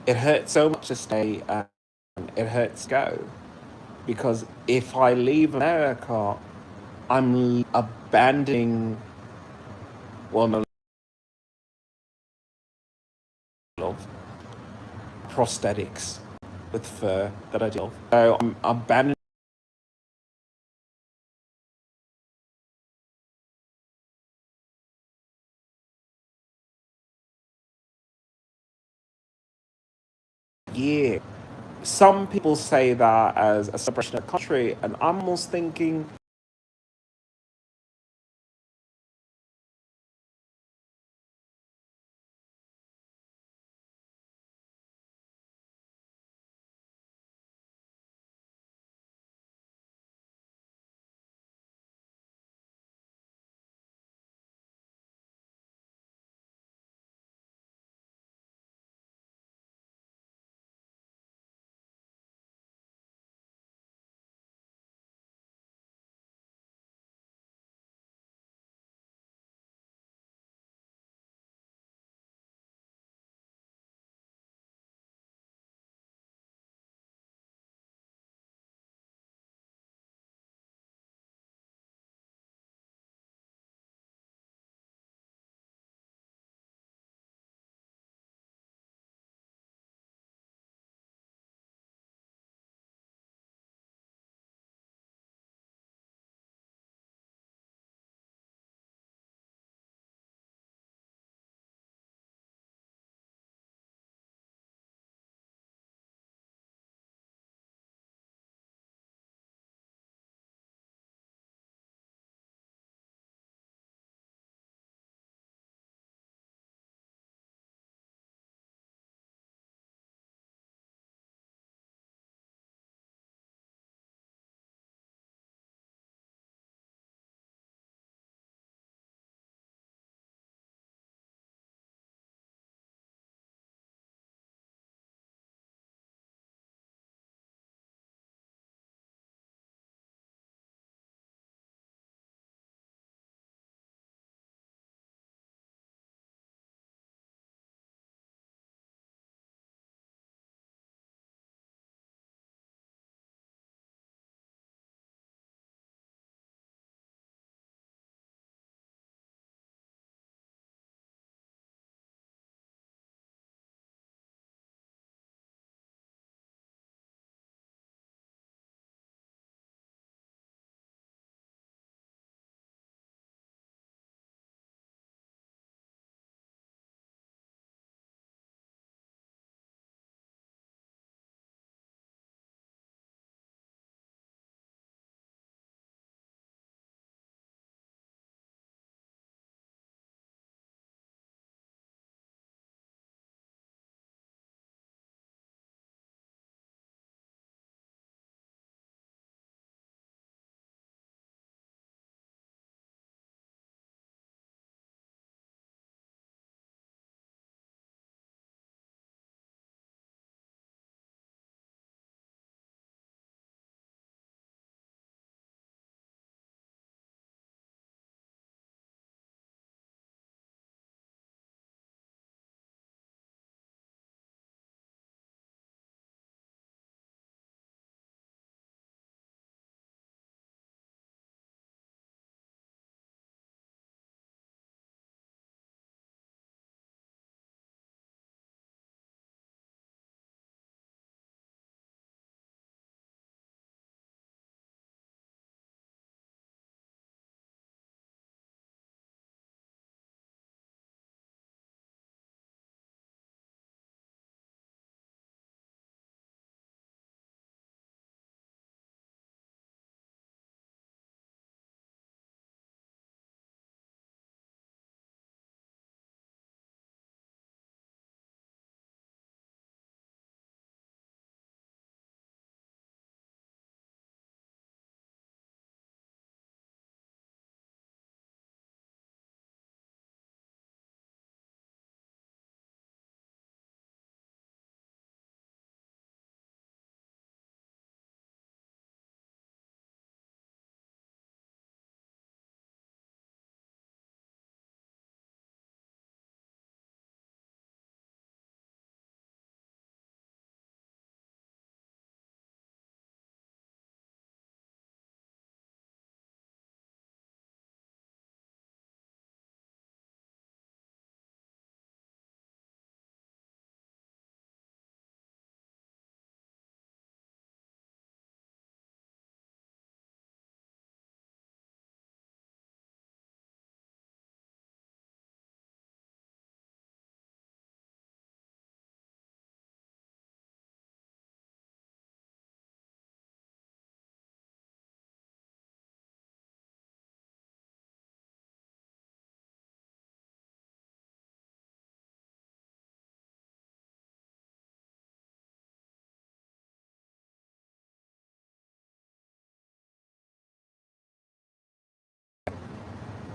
it hurts so much to stay and it hurts to go. Because if I leave America, I'm abandoning, well, no, love prosthetics with fur that I love. So I'm abandoning. Yeah, some people say that as a celebration of the country, and I'm almost thinking,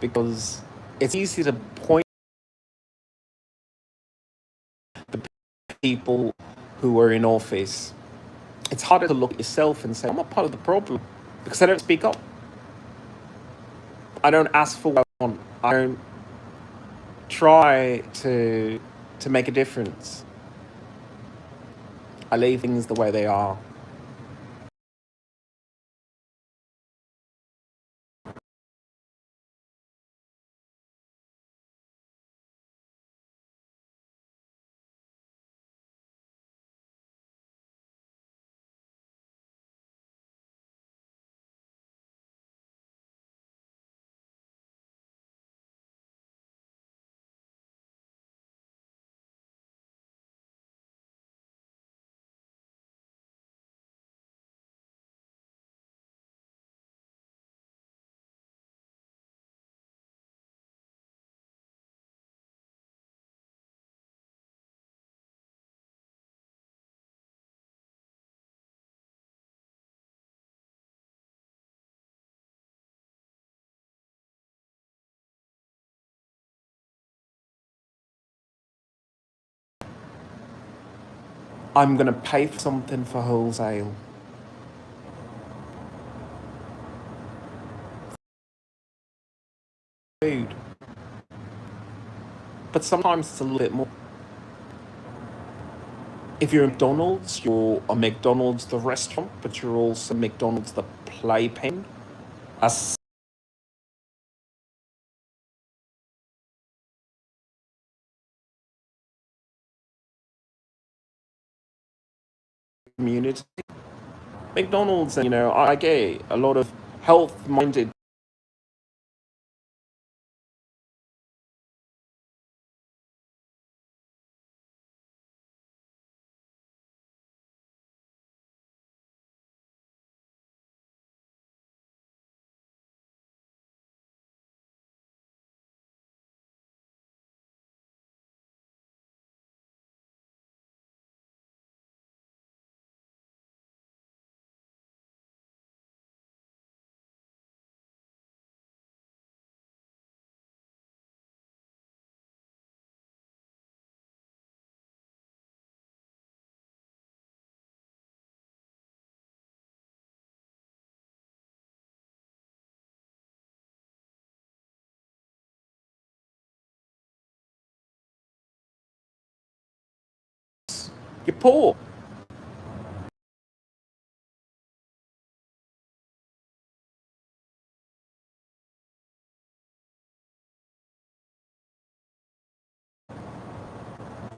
because it's easy to point the people who are in office. It's harder to look at yourself and say, I'm not part of the problem because I don't speak up. I don't ask for what I want. I don't try to make a difference. I leave things the way they are. I'm going to pay for something for wholesale. Food. But sometimes it's a little bit more. If you're McDonald's, you're a McDonald's the restaurant, but you're also McDonald's the playpen. As community. McDonald's, I get a lot of health-minded. You're poor.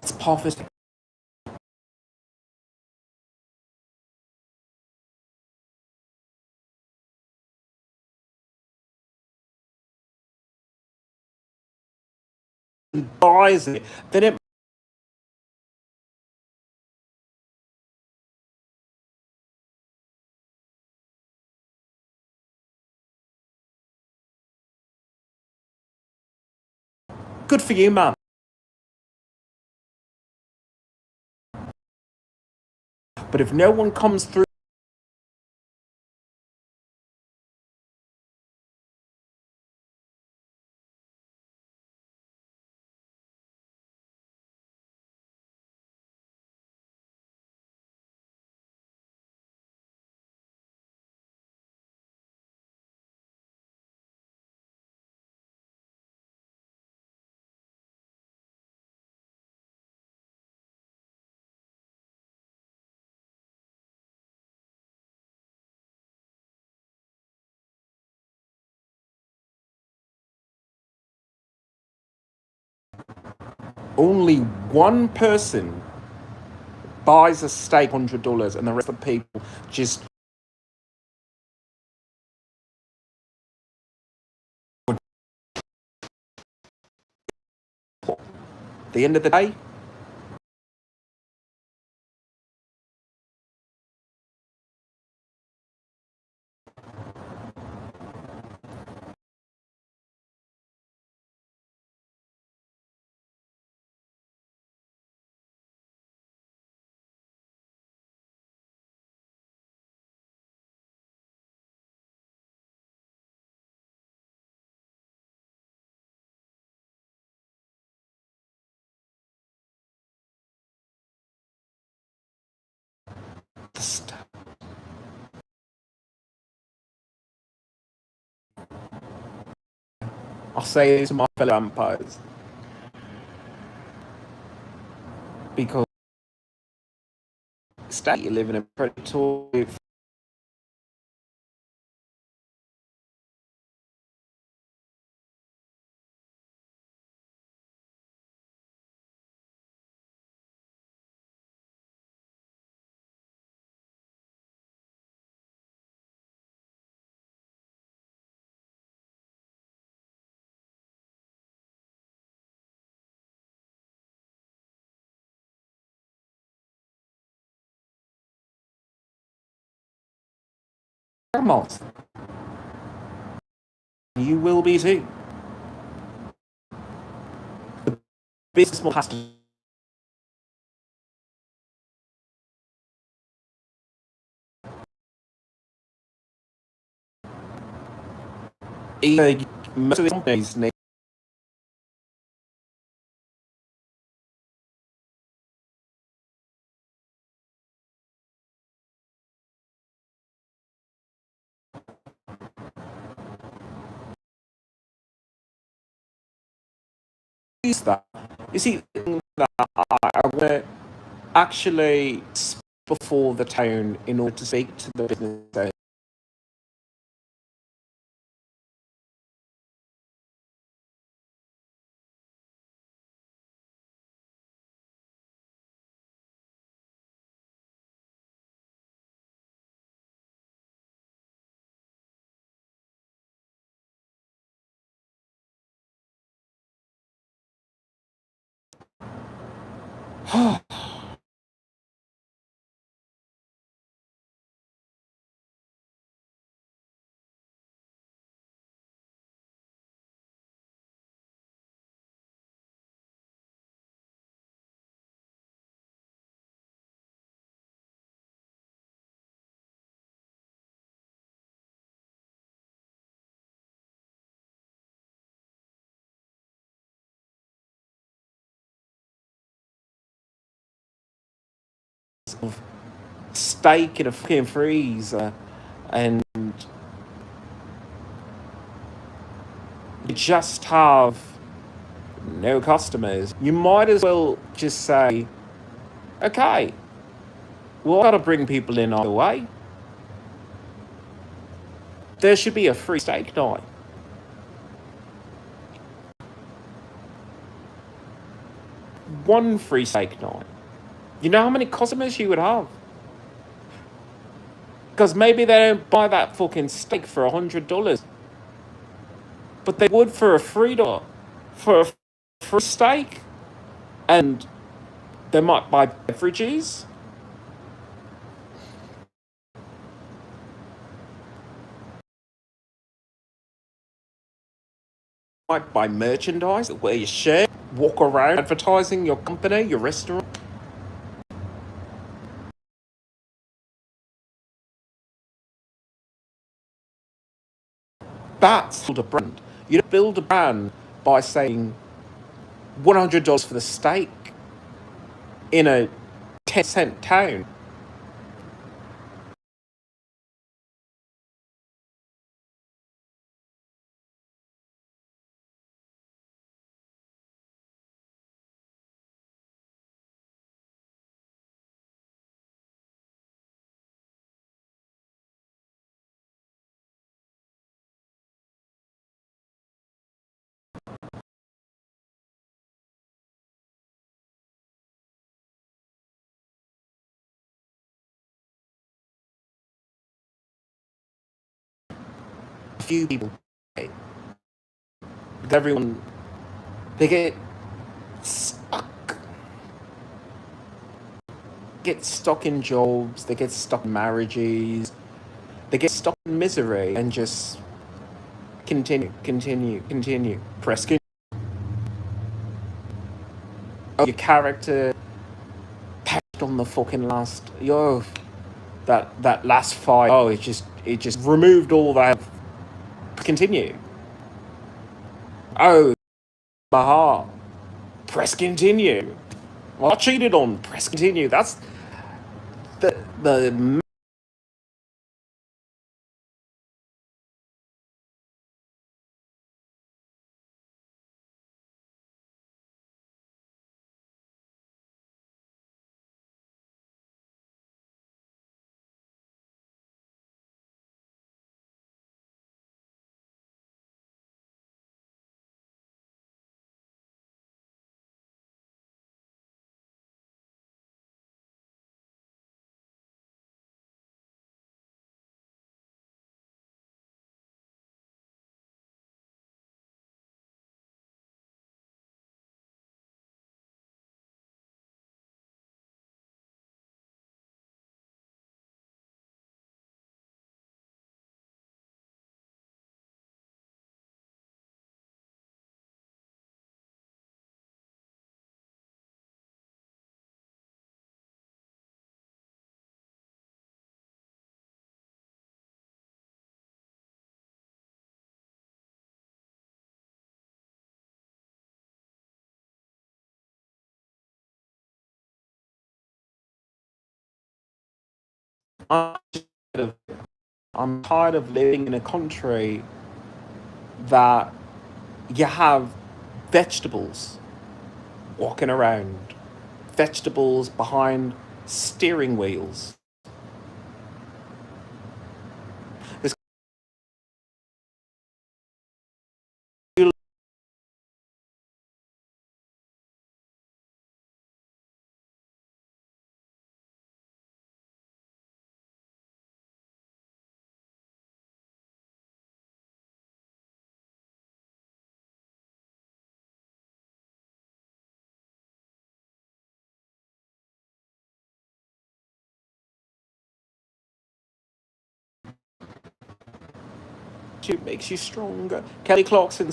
It's poverty. Buys it. Then it good for you, man. But if no one comes through, only one person buys a steak $100, and the rest of the people just. At the end of the day, I'll say this to my fellow vampires because state you live in a predatory animals. You will be too. The business model has to either most of the companies need to use that. You see, that I went actually before the town in order to speak to the business owners of steak in a fucking freezer and you just have no customers. You might as well just say, okay, well, I gotta bring people in either way. There should be a free steak night. One free steak night. You know how many customers you would have? Because maybe they don't buy that fucking steak for $100, but they would for a $3 for a free steak, and they might buy beverages. Might buy merchandise where you share, walk around advertising your company, your restaurant. That's build a brand. You don't build a brand by saying $100 for the steak in a 10-cent town. A few people pay. Because everyone, they get stuck in jobs, they get stuck in marriages, they get stuck in misery and just continue. Press continue. Oh, your character patched on the fucking last that last fight. Oh, it just removed all that. Continue. Oh, my heart. Press continue. Well, I cheated on. Press continue. That's the I'm tired of, I'm tired of living in a country that you have vegetables walking around, vegetables behind steering wheels. This makes you stronger. Kelly Clarkson,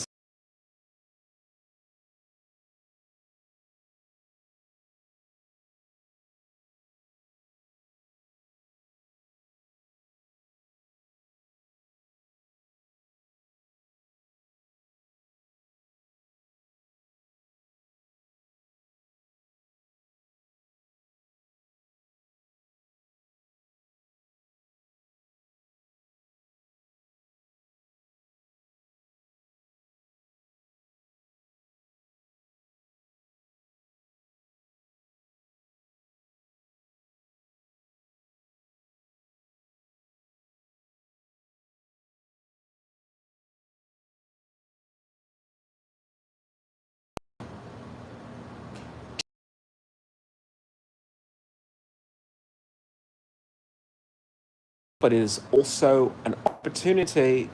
but it is also an opportunity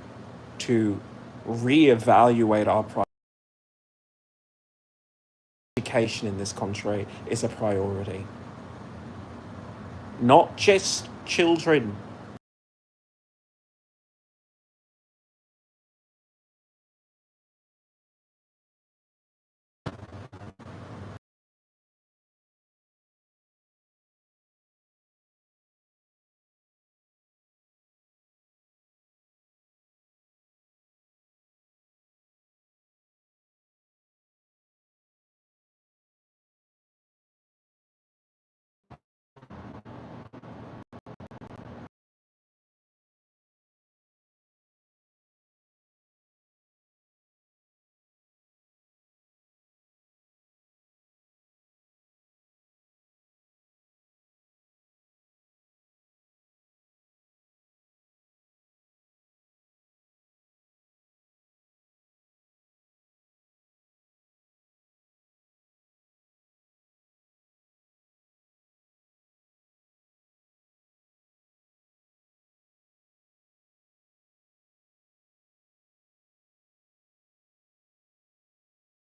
to reevaluate our education in this country is a priority. Not just children.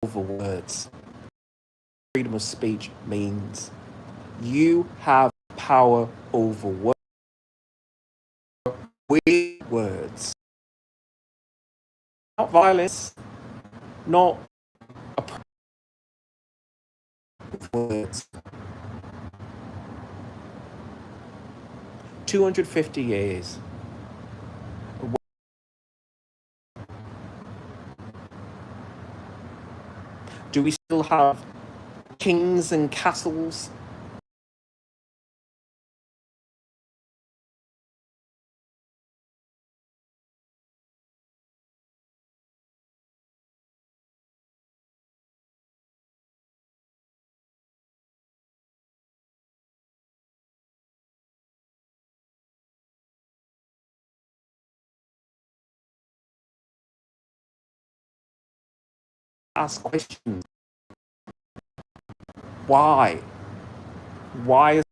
Over words. Freedom of speech means you have power over words. Not violence, not words. 250 years. Do we still have kings and castles? Ask questions. Why? Why is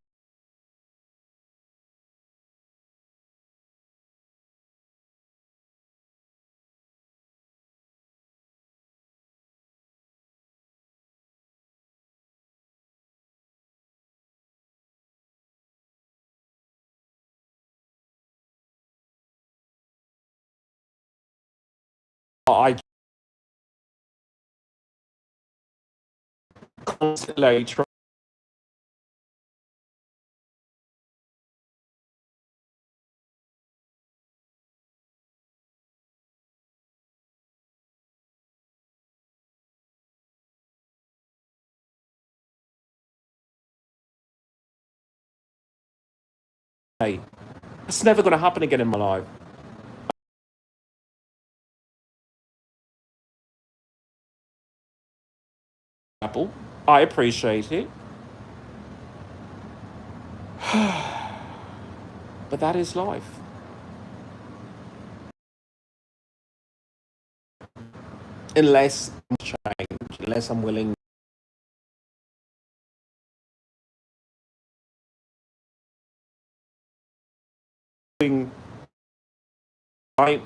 I constantly try? It's never going to happen again in my life. Apple, I appreciate it. But that is life. Unless I'm change, unless I'm willing to I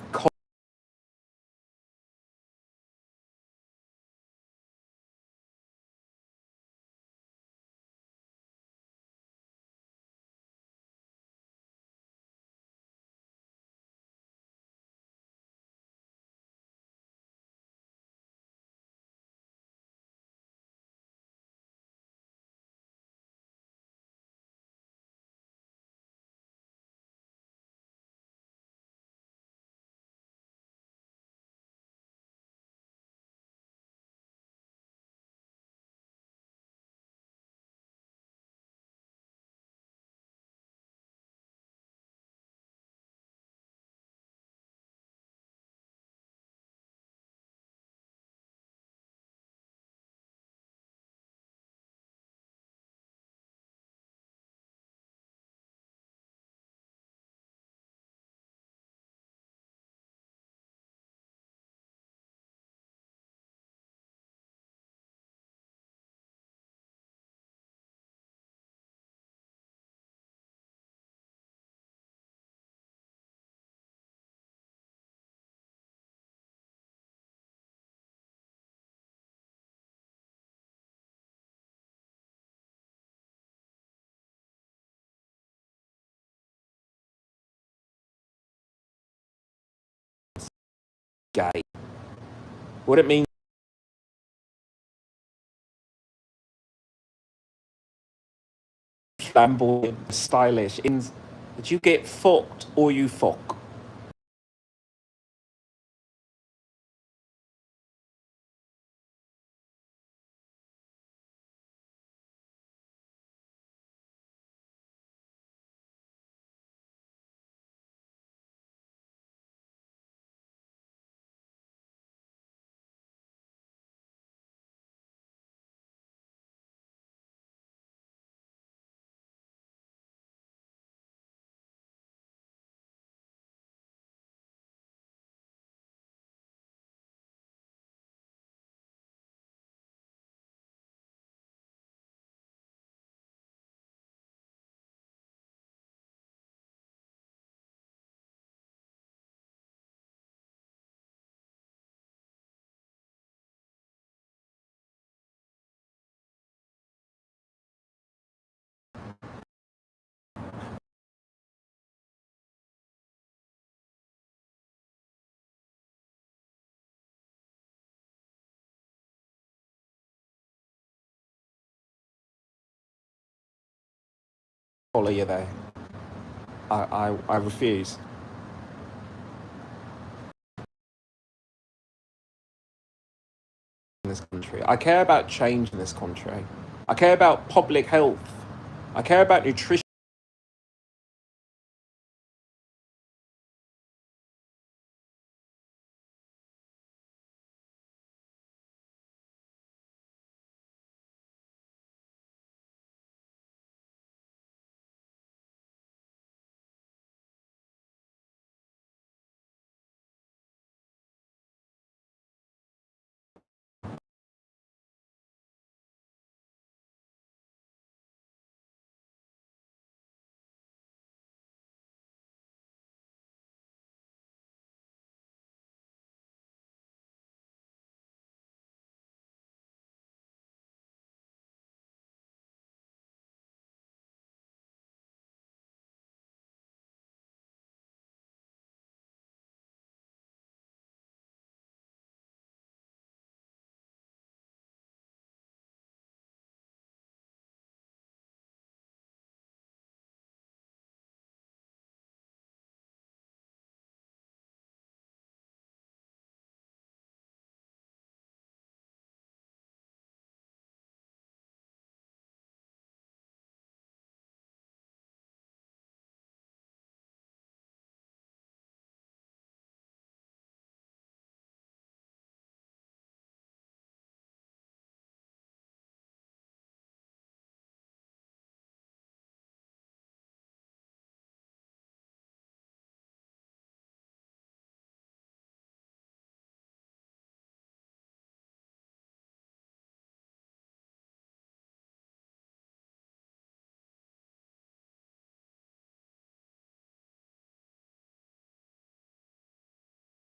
gay. What it means flamboyant, stylish. In that you get fucked or you fuck. Follow you there. I refuse. In this country, I care about change in this country. I care about public health. I care about nutrition.